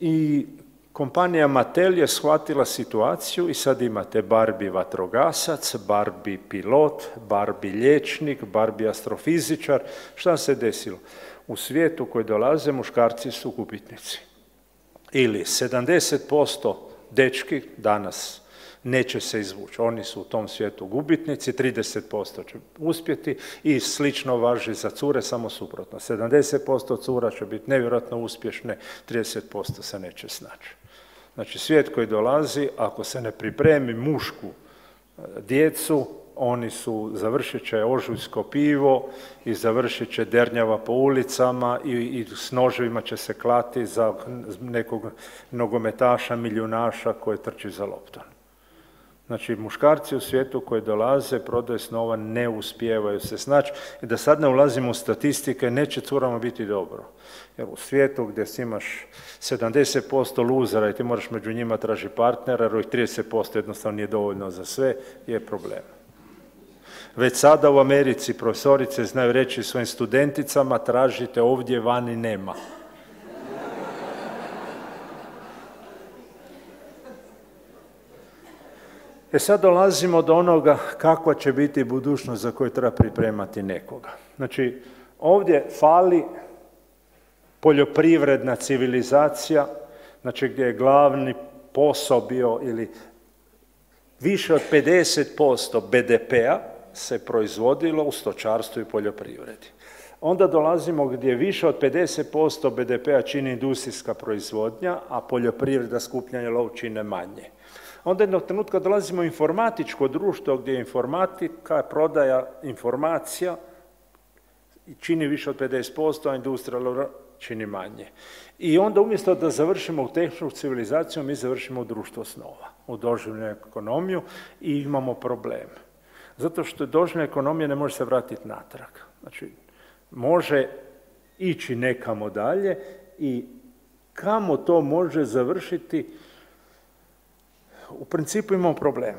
I kompanija Mattel je shvatila situaciju i sad imate Barbie vatrogasac, Barbie pilot, Barbie liječnik, Barbie astrofizičar. Šta se desilo? U svijetu koji dolaze muškarci su gubitnici. Ili 70% dečki danas neće se izvući. Oni su u tom svijetu gubitnici, 30% će uspjeti i slično važi za cure, samo suprotno. 70% cura će biti nevjerojatno uspješne, 30% se neće snaći. Znači, svijet koji dolazi, ako se ne pripremi mušku djecu, oni su, završit će ožujsko pivo i završit će dernjava po ulicama i s noževima će se klati za nekog nogometaša, milijunaša koji trči za loptom. Znači, muškarci u svijetu koji dolaze, prodaju snova, ne uspijevaju se snaći. I da sad ne ulazimo u statistike, neće curama biti dobro. Jer u svijetu gdje imaš 70% luzera i ti moraš među njima tražiti partnera, jer ovih 30% jednostavno nije dovoljno za sve, je problem. Već sada u Americi profesorice znaju reći svojim studenticama, tražite ovdje, vani nema. Sad dolazimo do onoga kakva će biti budućnost za koju treba pripremati nekoga. Znači, ovdje fali poljoprivredna civilizacija, znači gdje je glavni posao bio ili više od 50% BDP-a se proizvodilo u stočarstvu i poljoprivredi. Onda dolazimo gdje više od 50% BDP-a čini industrijska proizvodnja, a poljoprivreda, skupljanje lov čine manje. Onda jednog trenutka dolazimo u informatičko društvo gdje je informatika, prodaja informacija čini više od 50%, a industrija čini manje. I onda umjesto da završimo u tehničku civilizaciju, mi završimo u društvo snova, u doživljenu ekonomiju i imamo problem. Zato što doživljena ekonomija ne može se vratiti natrag. Znači, može ići nekamo dalje i kamo to može završiti, u principu imamo problem.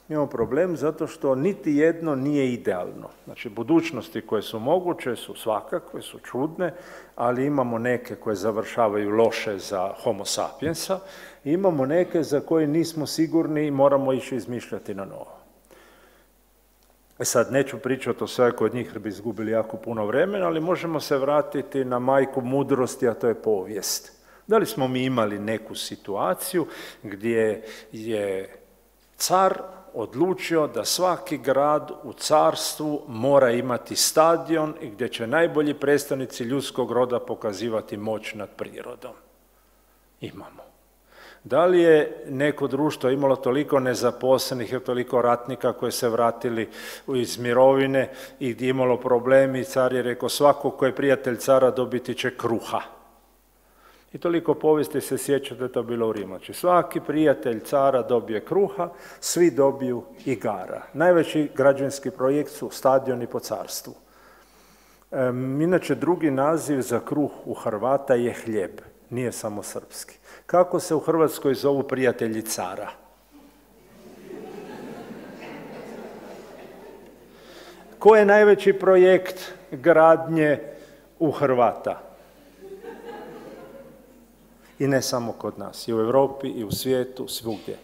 Imamo problem zato što niti jedno nije idealno. Znači, budućnosti koje su moguće su svakakve, su čudne, ali imamo neke koje završavaju loše za homo sapiensa i imamo neke za koje nismo sigurni i moramo ići izmišljati na novo. Sad neću pričati o sve kod njih jer bi izgubili jako puno vremena, ali možemo se vratiti na majku mudrosti, a to je povijest. Da li smo mi imali neku situaciju gdje je car odlučio da svaki grad u carstvu mora imati stadion i gdje će najbolji predstavnici ljudskog roda pokazivati moć nad prirodom? Imamo. Da li je neko društvo imalo toliko nezaposlenih i toliko ratnika koji se vratili iz mirovine i gdje je imalo problemi, car je rekao svako ko je prijatelj cara dobiti će kruha. I toliko povijesti se sjeća da je to bilo u Rimu. Znači, svaki prijatelj cara dobije kruha, svi dobiju igara. Najveći građevinski projekt su stadioni po carstvu. Inače, drugi naziv za kruh u Hrvata je hljeb, nije samo srpski. Kako se u Hrvatskoj zovu prijatelji cara? Ko je najveći projekt gradnje u Hrvata? I ne samo kod nas, i u Europi, i u svijetu, svugdje.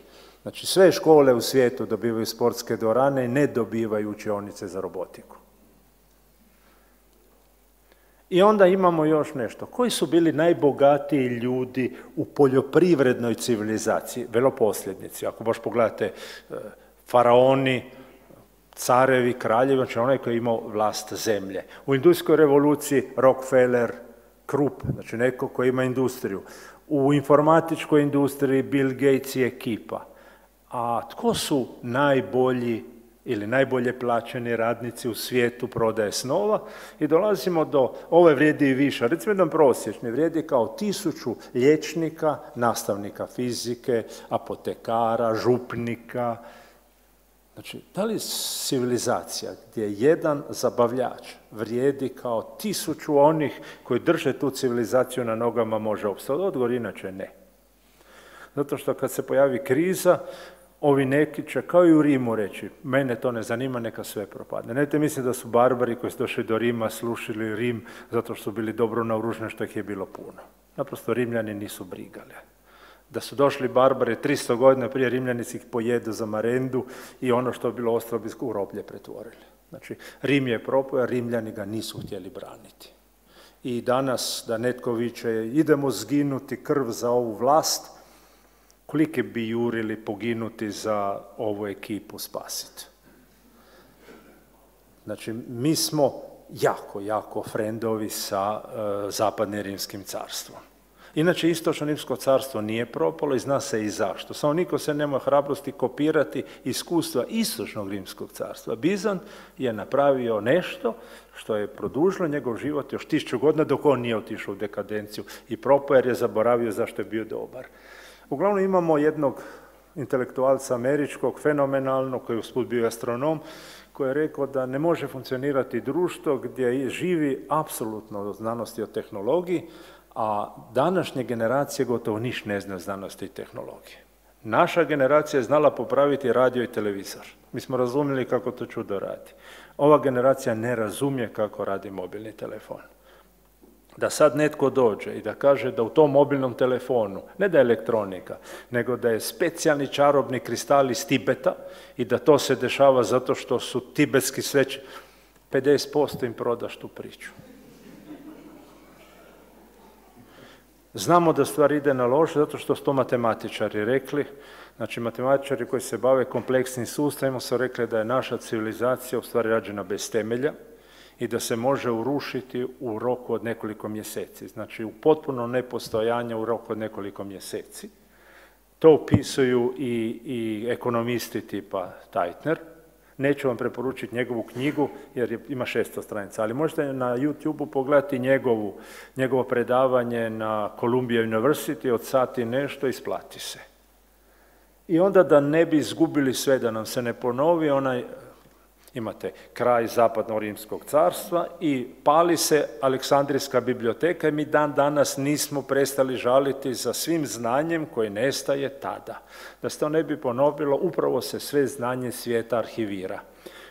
Znači, sve škole u svijetu dobivaju sportske dvorane i ne dobivaju učionice za robotiku. I onda imamo još nešto. Koji su bili najbogatiji ljudi u poljoprivrednoj civilizaciji? Veloposljednici. Ako baš pogledate faraoni, carevi, kraljevi, znači onaj koji je imao vlast zemlje. U industrijskoj revoluciji Rockefeller, Krupp, znači neko koji ima industriju. U informatičkoj industriji Bill Gates i ekipa. A tko su najbolji ili najbolje plaćeni radnici u svijetu prodaje snova? I dolazimo do, ove vrijedi i više, recimo jedan prosječni vrijedi kao 1000 liječnika, nastavnika fizike, apotekara, župnika. Znači, da li civilizacija gdje jedan zabavljač vrijedi kao 1000 onih koji drže tu civilizaciju na nogama može opstati? Odgovor inače ne. Zato što kad se pojavi kriza, ovi neki će kao i u Rimu reći, mene to ne zanima, neka sve propadne. Nemojte misliti da su barbari koji su došli do Rima slušali Rim zato što su bili dobro naoružani, što ih je bilo puno. Naprosto Rimljani nisu brigali. Da su došli barbari 300 godina prije, Rimljani si ih pojedu za marendu i ono što je bilo ostalo bi u roblje pretvorili. Znači, Rim je propao, a Rimljani ga nisu htjeli braniti. I danas da netko viče, idemo zginuti krv za ovu vlast, kolike bi jurili poginuti za ovu ekipu spasiti. Znači, mi smo jako frendovi sa zapadnim rimskim carstvom. Inače, istočno rimsko carstvo nije propalo i zna se i zašto. Samo niko se nema hrabrosti kopirati iskustva istočnog rimskog carstva. Bizant je napravio nešto što je produžilo njegov život još 1000 godina dok on nije otišao u dekadenciju i propao jer je zaboravio zašto je bio dobar. Uglavnom imamo jednog intelektualca američkog, fenomenalnog, koji je usput bio astronom, koji je rekao da ne može funkcionirati društvo gdje živi apsolutno o znanosti i o tehnologiji, a današnje generacije gotovo ništa ne zna znanosti i tehnologije. Naša generacija je znala popraviti radio i televizor. Mi smo razumjeli kako to čudo radi. Ova generacija ne razumije kako radi mobilni telefon. Da sad netko dođe i da kaže da u tom mobilnom telefonu, ne da je elektronika, nego da je specijalni čarobni kristal iz Tibeta i da to se dešava zato što su tibetski sveći, 50% im prodaš tu priču. Znamo da stvar ide na loše zato što su to matematičari rekli. Znači, matematičari koji se bave kompleksnim sustavima su rekli da je naša civilizacija u stvari rađena bez temelja i da se može urušiti u roku od nekoliko mjeseci. Znači, u potpuno nepostojanje u roku od nekoliko mjeseci. To upisuju i ekonomisti tipa Teitner. Neću vam preporučiti njegovu knjigu jer ima 600 stranica, ali možete na YouTube-u pogledati njegovo predavanje na Columbia University od sati nešto, isplati se. I onda da ne bi izgubili sve, da nam se ne ponovi, imate kraj zapadnog rimskog carstva i pali se Aleksandrijska biblioteka i mi dan danas nismo prestali žaliti za svim znanjem koje nestaje tada. Da se to ne bi ponovilo, upravo se sve znanje svijeta arhivira.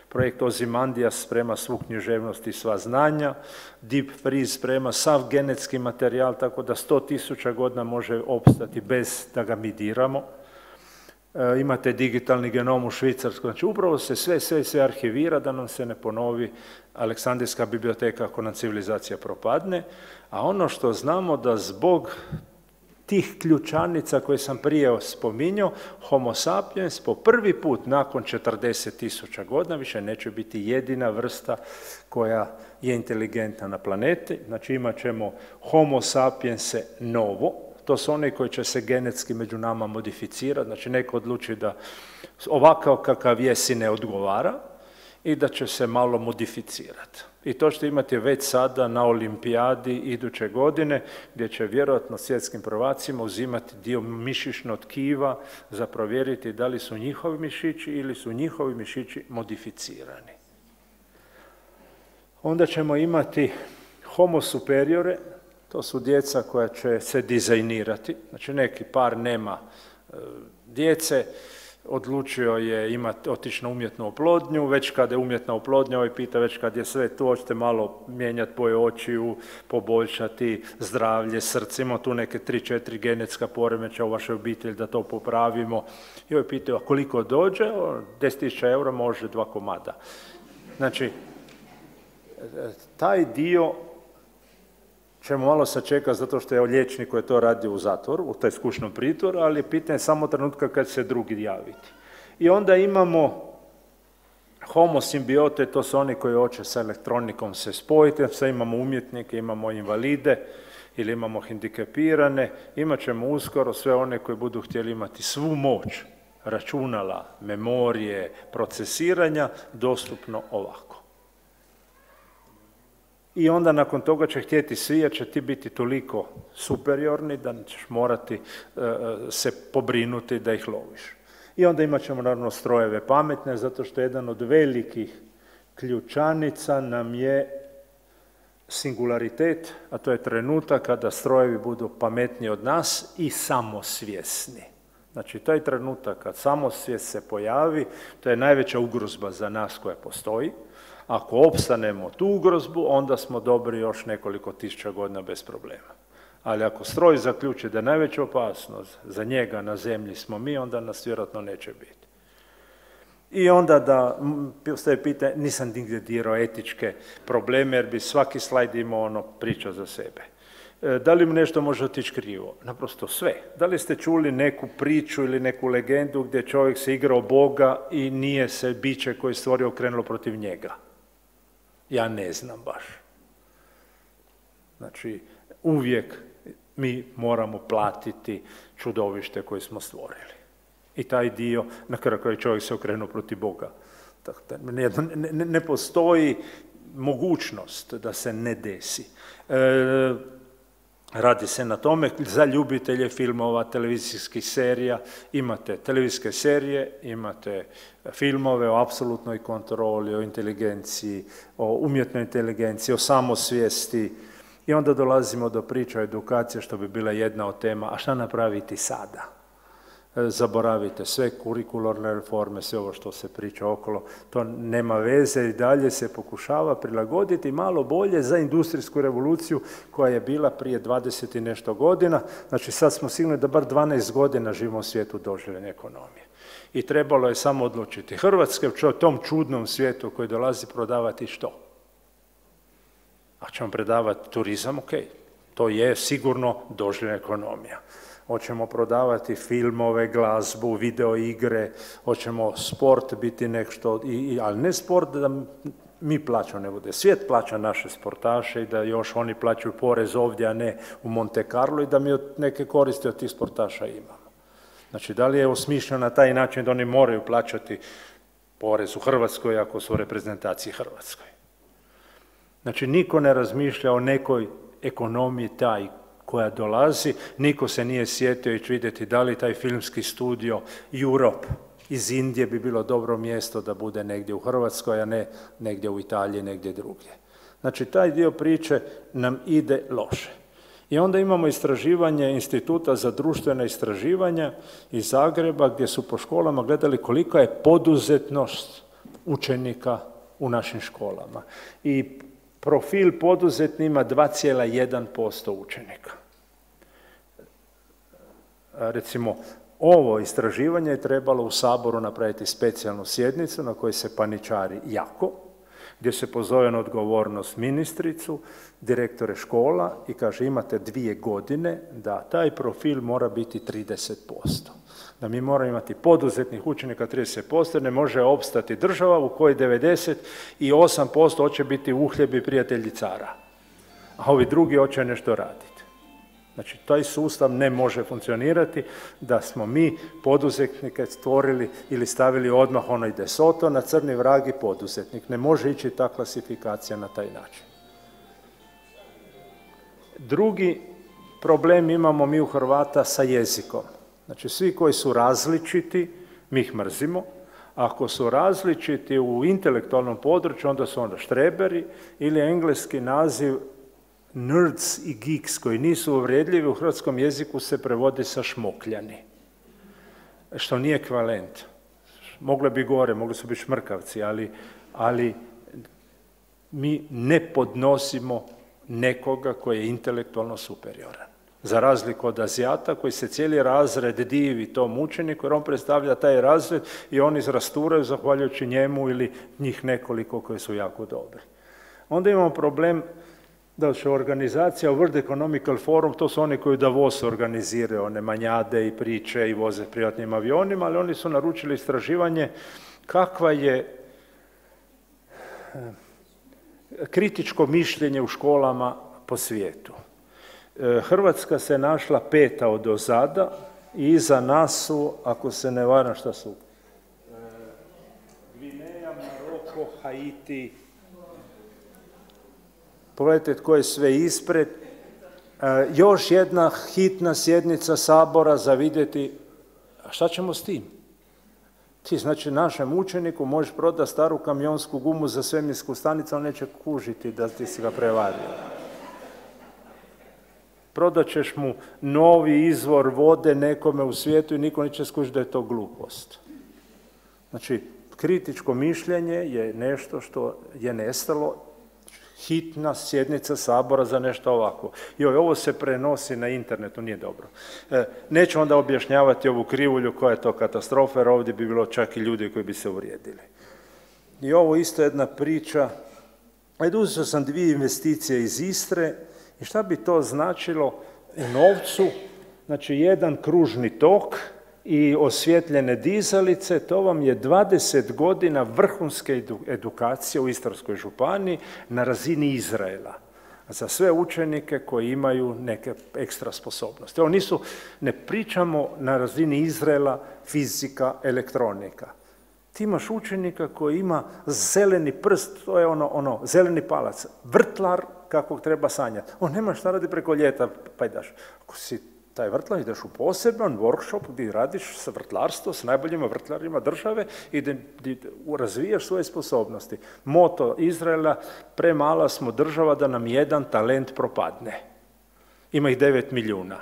Projekt Ozymandias sprema svu književnost i sva znanja, Deep Freeze sprema sav genetski materijal, tako da 100.000 godina može opstati bez da ga mi diramo. Imate digitalni genom u Švicarskoj, znači upravo se sve arhivira da nam se ne ponovi Aleksandrijska biblioteka ako nam civilizacija propadne, a ono što znamo da zbog tih ključanica koje sam prije spominjao, Homo sapiens po prvi put nakon 40.000 godina više neće biti jedina vrsta koja je inteligentna na planeti, znači imat ćemo Homo sapiense novo. To su oni koji će se genetski među nama modificirati, znači neko odluči da ovakav kakav jesi ne odgovara i da će se malo modificirati. I to ćete imati već sada na olimpijadi iduće godine, gdje će vjerojatno svjetskim prvacima uzimati dio mišićnog tkiva za provjeriti da li su njihovi mišići ili su njihovi mišići modificirani. Onda ćemo imati homo superiore. To su djeca koja će se dizajnirati, znači neki par nema djece, odlučio je otići na umjetnu oplodnju, već kada je umjetna oplodnja, ovaj pita već kad je sve tu, hoćete malo mijenjati boje očiju, poboljšati zdravlje, srce, imamo tu neke 3-4 genetska poremeća u vašoj obitelji da to popravimo. I ovaj pitao, a koliko dođe? 10.000 eura može 2 komada. Znači, taj dio ćemo malo sačekati zato što je liječnik koji je to radio u zatvoru, u taj skučnom pritvoru, ali je pitanje samo trenutka kad se drugi javiti. I onda imamo homo simbiote, to su oni koji hoće sa elektronikom se spojiti, sad imamo umjetnike, imamo invalide ili imamo hendikepirane, imat ćemo uskoro sve one koji budu htjeli imati svu moć računala, memorije, procesiranja, dostupno ovako. I onda nakon toga će htjeti svi, jer će ti biti toliko superiorni da ćeš morati se pobrinuti da ih loviš. I onda imat ćemo naravno strojeve pametne, zato što jedan od velikih ključanica nam je singularitet, a to je trenutak kada strojevi budu pametniji od nas i samosvjesni. Znači, taj trenutak kad samosvijest se pojavi, to je najveća ugrozba za nas koja postoji. Ako opstanemo tu ugrozbu, onda smo dobri još nekoliko tisuća godina bez problema. Ali ako stroj zaključi da je najveća opasnost za njega na zemlji smo mi, onda nas vjerojatno neće biti. I onda da postoje pitanje, nisam nigdje dirao etičke probleme, jer bi svaki slajd imao ono priča za sebe. Da li mi nešto može otići krivo? Naprosto sve. Da li ste čuli neku priču ili neku legendu gdje čovjek se igrao Boga i nije se biće koje je stvorio okrenulo protiv njega? Ja ne znam baš. Znači, uvijek mi moramo platiti čudovište koje smo stvorili. I taj dio, na kraju čovjek se okrenuo protiv Boga. Ne postoji mogućnost da se ne desi. Radi se na tome, za ljubitelje filmova, televizijskih serija, imate televizijske serije, imate filmove o apsolutnoj kontroli, o inteligenciji, o umjetnoj inteligenciji, o samosvijesti, i onda dolazimo do priče o edukaciji, što bi bila jedna od tema, a šta napraviti sada? Zaboravite sve kurikularne reforme, sve ovo što se priča okolo, to nema veze i dalje se pokušava prilagoditi malo bolje za industrijsku revoluciju koja je bila prije 20 i nešto godina. Znači sad smo sigurni da bar 12 godina živimo u svijetu doživljene ekonomije. I trebalo je samo odlučiti. Hrvatska u tom čudnom svijetu koji dolazi prodavati što? Ako ćemo predavati turizam, ok, to je sigurno doživljena ekonomija. Hoćemo prodavati filmove, glazbu, video igre, hoćemo sport biti nešto, ali ne sport da mi plaćamo, ne bude. Svijet plaća naše sportaše i da još oni plaćaju porez ovdje, a ne u Monte Carlo i da mi neke koristi od tih sportaša imamo. Znači, da li je osmišljeno na taj način da oni moraju plaćati porez u Hrvatskoj ako su u reprezentaciji Hrvatskoj? Znači, niko ne razmišlja o nekoj ekonomiji taj koja dolazi, niko se nije sjetio ići vidjeti da li taj filmski studio Europe iz Indije bi bilo dobro mjesto da bude negdje u Hrvatskoj, a ne negdje u Italiji, negdje drugdje. Znači, taj dio priče nam ide loše. I onda imamo istraživanje Instituta za društvena istraživanja iz Zagreba, gdje su po školama gledali kolika je poduzetnost učenika u našim školama. I profil poduzetni ima 2,1% učenika. Recimo, ovo istraživanje je trebalo u Saboru napraviti specijalnu sjednicu na kojoj se paničari jako, gdje se pozove na odgovornost ministricu, direktore škola i kaže imate 2 godine da taj profil mora biti 30%. Da mi moramo imati poduzetnih učenika 30%, ne može opstati država u kojoj 98% hoće biti uhljebi i prijatelji cara, a ovi drugi hoće nešto raditi. Znači, taj sustav ne može funkcionirati da smo mi poduzetnike stvorili ili stavili odmah onaj De Soto na crni vrag i poduzetnik. Ne može ići ta klasifikacija na taj način. Drugi problem imamo mi u Hrvata sa jezikom. Znači, svi koji su različiti, mi ih mrzimo. Ako su različiti u intelektualnom području, onda su štreberi ili engleski naziv nerds i geeks, koji nisu uvredljivi, u hrvatskom jeziku se prevodi sa šmokljani, što nije ekvivalent. Mogle bi gore, mogli su biti šmrkavci, ali mi ne podnosimo nekoga koji je intelektualno superioran. Za razliku od Azijata koji se cijeli razred divi tom učeniku, jer on predstavlja taj razred i oni rasturaju zahvaljujući njemu ili njih nekoliko koji su jako dobri. Onda imamo problem da će organizacija World Economical Forum, to su oni koji u Davosu organiziraju one manjade i priče i voze privatnim avionima, ali oni su naručili istraživanje kakva je kritičko mišljenje u školama po svijetu. Hrvatska se našla 5. odozada i iza nas su, ako se ne varam, šta su? Gvineja, Maroko, Haiti. Pogledajte tko je sve ispred. Još jedna hitna sjednica Sabora za vidjeti, a šta ćemo s tim? Ti, znači, našem učeniku možeš prodati staru kamionsku gumu za svemirsku stanicu, on neće kužiti da ti si ga prevario. Prodat ćeš mu novi izvor vode nekome u svijetu i niko neće skužiti da je to glupost. Znači, kritičko mišljenje je nešto što je nestalo, hitna sjednica Sabora za nešto ovako. Joj, ovo se prenosi na internetu, nije dobro. Neću onda objašnjavati ovu krivulju koja je to katastrofa, jer ovdje bi bilo čak i ljudi koji bi se uvrijedili. I ovo isto jedna priča. Uzeo sam 2 investicije iz Istre i šta bi to značilo u novcu? Znači, jedan kružni tok i osvjetljene dizalice, to vam je 20 godina vrhunske edukacije u Istarskoj županiji na razini Izraela. Za sve učenike koji imaju neke ekstra sposobnosti. Ovo ne pričamo na razini Izraela fizika, elektronika. Ti imaš učenika koji ima zeleni prst, to je zeleni palac, vrtlar kakvog treba sanjati. On nema šta radi preko ljeta, pa ideš. Ako si taj vrtlar, ideš u poseban workshop gdje radiš sa vrtlarstvo, s najboljima vrtlarima države i gdje razvijaš svoje sposobnosti. Moto Izraela, premala smo država da nam jedan talent propadne. Ima ih 9 milijuna.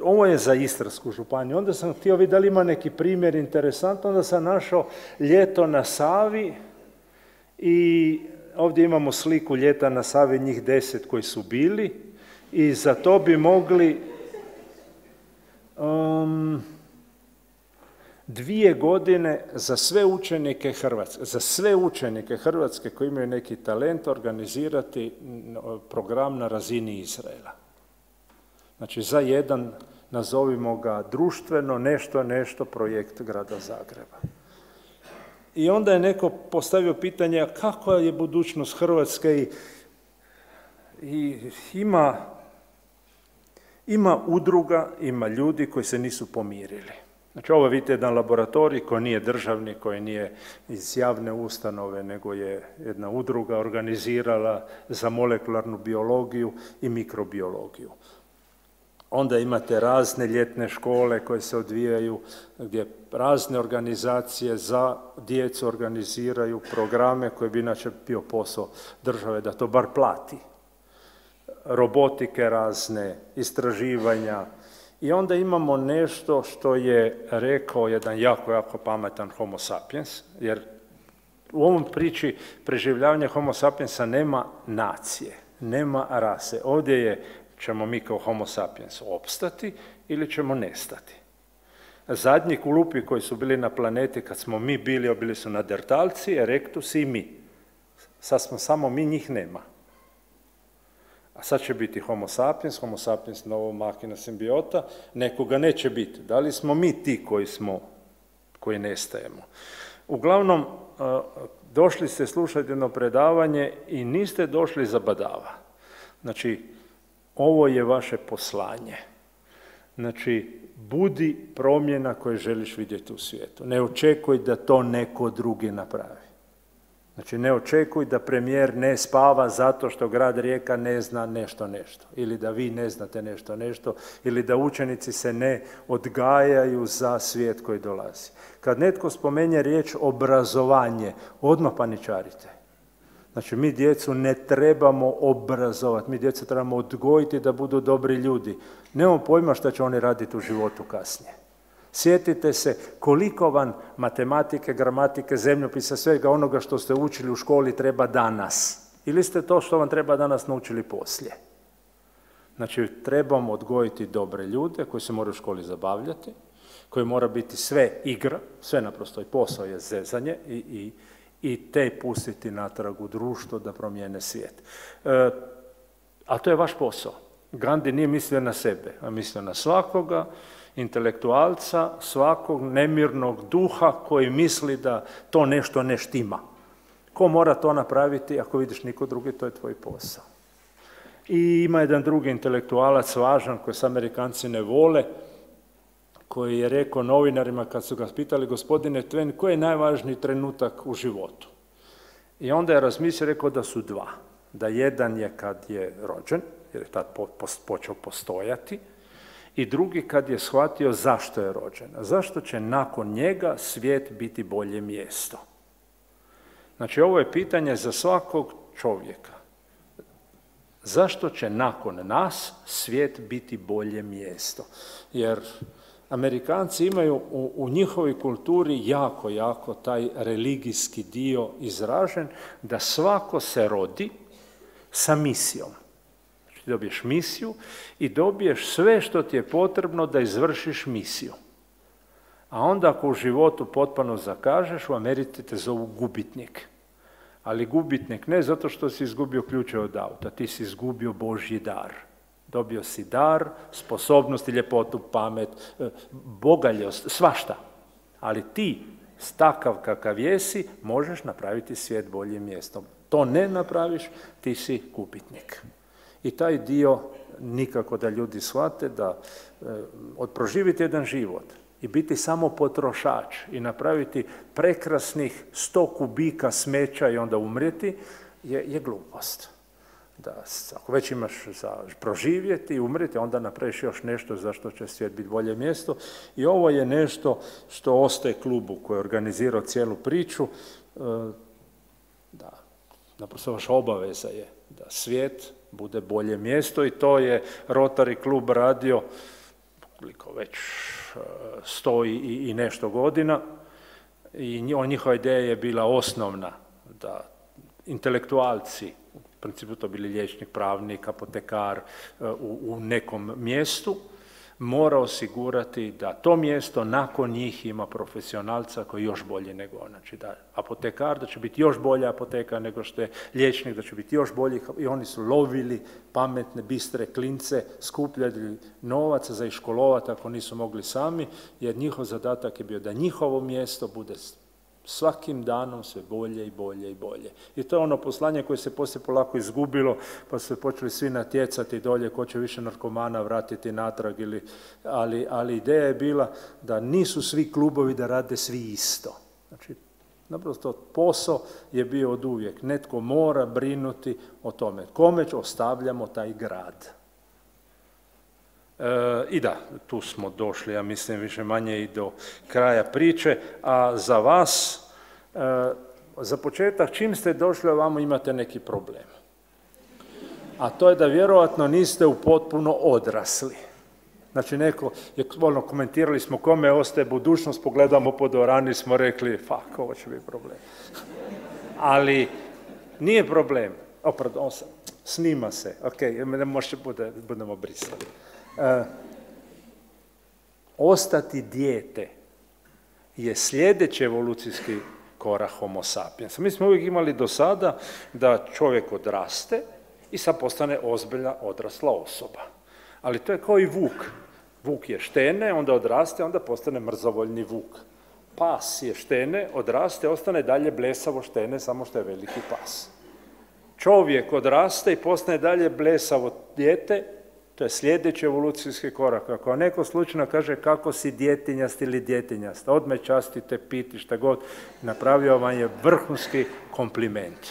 Ovo je za Istarsku županiju. Onda sam htio vidjeti da li ima neki primjer interesantan, onda sam našao ljeto na Savi i ovdje imamo sliku ljeta na Savi, njih 10 koji su bili i za to bi mogli 2 godine za sve učenike Hrvatske koji imaju neki talent organizirati program na razini Izraela. Znači za jedan, nazovimo ga društveno, nešto projekt Grada Zagreba. I onda je neko postavio pitanje, kakva je budućnost Hrvatske i ima udruga, ima ljudi koji se nisu pomirili. Znači ovo vidite jedan laboratorij koji nije državni, koji nije iz javne ustanove, nego je jedna udruga organizirala za molekularnu biologiju i mikrobiologiju. Onda imate razne ljetne škole koje se odvijaju, gdje razne organizacije za djecu organiziraju programe koje bi inače bio posao države da to bar plati. Robotike razne, istraživanja. I onda imamo nešto što je rekao jedan jako pametan homo sapiens, jer u ovom priči preživljavanja homo sapiensa nema nacije, nema rase. Ovdje ćemo mi kao homo sapiens opstati ili ćemo nestati. Zadnji kulupi koji su bili na planeti kad smo mi bili su Neandertalci, Erectus i mi. Sad smo samo mi, njih nema. A sad će biti homo sapiens novo machina simbiota, nekoga neće biti. Da li smo mi ti koji nestajemo? Uglavnom, došli ste slušati jedno predavanje i niste došli za badava. Znači, ovo je vaše poslanje. Znači, budi promjena koju želiš vidjeti u svijetu. Ne očekuj da to neko drugi napravi. Znači, ne očekuj da premijer ne spava zato što grad Rijeka ne zna nešto. Ili da vi ne znate nešto. Ili da učenici se ne odgajaju za svijet koji dolazi. Kad netko spomenje riječ obrazovanje, odmah paničarite. Znači, mi djecu ne trebamo obrazovati, mi djecu trebamo odgojiti da budu dobri ljudi. Nemamo pojma šta će oni raditi u životu kasnije. Sjetite se koliko vam matematike, gramatike, zemljopisa, svega onoga što ste učili u školi treba danas. Ili ste to što vam treba danas naučili poslije. Znači, trebamo odgojiti dobre ljude koji se moraju u školi zabavljati, koji mora biti sve igra, sve naprosto i posao je zezanje i te pustiti natrag u društvo da promijene svijet. A to je vaš posao. Gandhi nije mislio na sebe, a mislio na svakoga, intelektualca, svakog nemirnog duha koji misli da to nešto ne štima. Ko mora to napraviti? Ako vidiš niko drugi, to je tvoj posao. I ima jedan drugi intelektualac važan koji se Amerikanci ne vole, koji je rekao novinarima kad su ga pitali, gospodine Twain, koji je najvažniji trenutak u životu? I onda je razmislio, rekao da su 2. Da jedan je kad je rođen, jer je tad počeo postojati, i drugi kad je shvatio zašto je rođen. Zašto će nakon njega svijet biti bolje mjesto? Znači, ovo je pitanje za svakog čovjeka. Zašto će nakon nas svijet biti bolje mjesto? Jer Amerikanci imaju u njihovoj kulturi jako taj religijski dio izražen, da svako se rodi sa misijom. Znači, dobiješ misiju i dobiješ sve što ti je potrebno da izvršiš misiju. A onda ako u životu potpuno zakažeš, u Americi te zovu gubitnik. Ali gubitnik ne zato što si izgubio ključe od auta, ti si izgubio Božji dar. Dobio si dar, sposobnost, ljepotu, pamet, bogaljost, svašta. Ali ti, takav kakav jesi, možeš napraviti svijet boljim mjestom. To ne napraviš, ti si gubitnik. I taj dio nikako da ljudi shvate da proživiti jedan život i biti samo potrošač i napraviti prekrasnih 100 kubika smeća i onda umrijeti je glupost. Da, ako već imaš za proživjeti i umrijeti, onda napraviš još nešto za što će svijet biti bolje mjesto. I ovo je nešto što ostaje klubu koji je organizirao cijelu priču. Da, naprosto vaša obaveza je da svijet bude bolje mjesto i to je Rotary klub radio koliko već 100 i nešto godina i njihova ideja je bila osnovna da intelektualci, u principu to bili liječnik, pravnik, apotekar u nekom mjestu, mora osigurati da to mjesto nakon njih ima profesionalca koji je još bolje nego on. Znači da apotekar, da će biti još bolja apoteka nego što je liječnik, da će biti još bolji. I oni su lovili pametne, bistre klince, skupljali novac za iškolovati ako nisu mogli sami, jer njihov zadatak je bio da njihovo mjesto bude svakim danom sve bolje i bolje i bolje. I to je ono poslanje koje se poslije polako izgubilo, pa su se počeli svi natjecati dolje ko će više narkomana vratiti natrag, ali ideja je bila da nisu svi klubovi da rade svi isto. Znači, naprosto posao je bio od uvijek. Netko mora brinuti o tome. Kome ostavljamo taj grad? I da, tu smo došli, ja mislim, više manje i do kraja priče, a za vas, za početak, čim ste došli ovamo imate neki problem. A to je da vjerojatno niste u potpuno odrasli. Znači, neko je, komentirali smo kome ostaje budućnost, pogledamo po dvorani, smo rekli, fuck, ovo će biti problem. Ali nije problem. Pardon, snima se, ok, možda budemo brisali. Ostati dijete je sljedeći evolucijski korak homo sapiens. Mi smo uvijek imali do sada da čovjek odraste i sad postane ozbiljna odrasla osoba. Ali to je kao i vuk. Vuk je štene, onda odraste, onda postane mrzovoljni vuk. Pas je štene, odraste, ostane dalje blesavo štene, samo što je veliki pas. Čovjek odraste i postane dalje blesavo dijete, to je sljedeći evolucijski korak. Ako neko slučajno kaže kako si djetinjast ili djetinjast, odmah častite, piti šta god, napravio vam je vrhunski kompliment.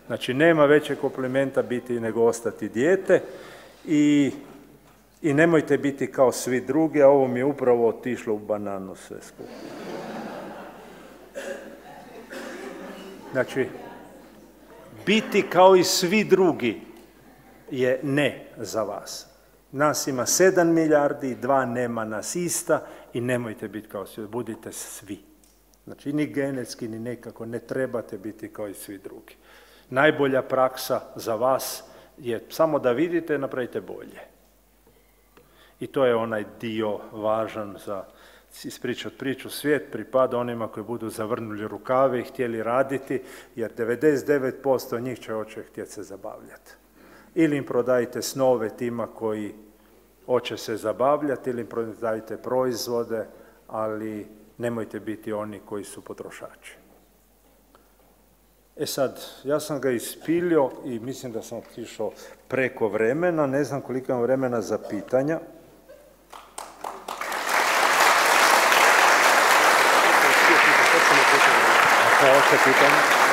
Znači, nema većeg komplimenta biti nego ostati dijete i nemojte biti kao svi drugi, a ovo mi je upravo otišlo u bananu sve skupo. Znači, biti kao i svi drugi je ne za vas. Nas ima 7 milijardi, 2 nema nas ista i nemojte biti kao svi, budite svi. Znači, ni genetski, ni nekako ne trebate biti kao i svi drugi. Najbolja praksa za vas je samo da vidite, napravite bolje. I to je onaj dio važan za ispričati priču. Svijet pripada onima koji budu zavrnuli rukave i htjeli raditi, jer 99% njih će htjeti se zabavljati. Ili im prodajite snove tima koji hoće se zabavljati, ili im prodajite proizvode, ali nemojte biti oni koji su potrošači. E sad, ja sam ga ispilio i mislim da sam otišao preko vremena, ne znam koliko imam vremena za pitanja. Ako hoće pitanje.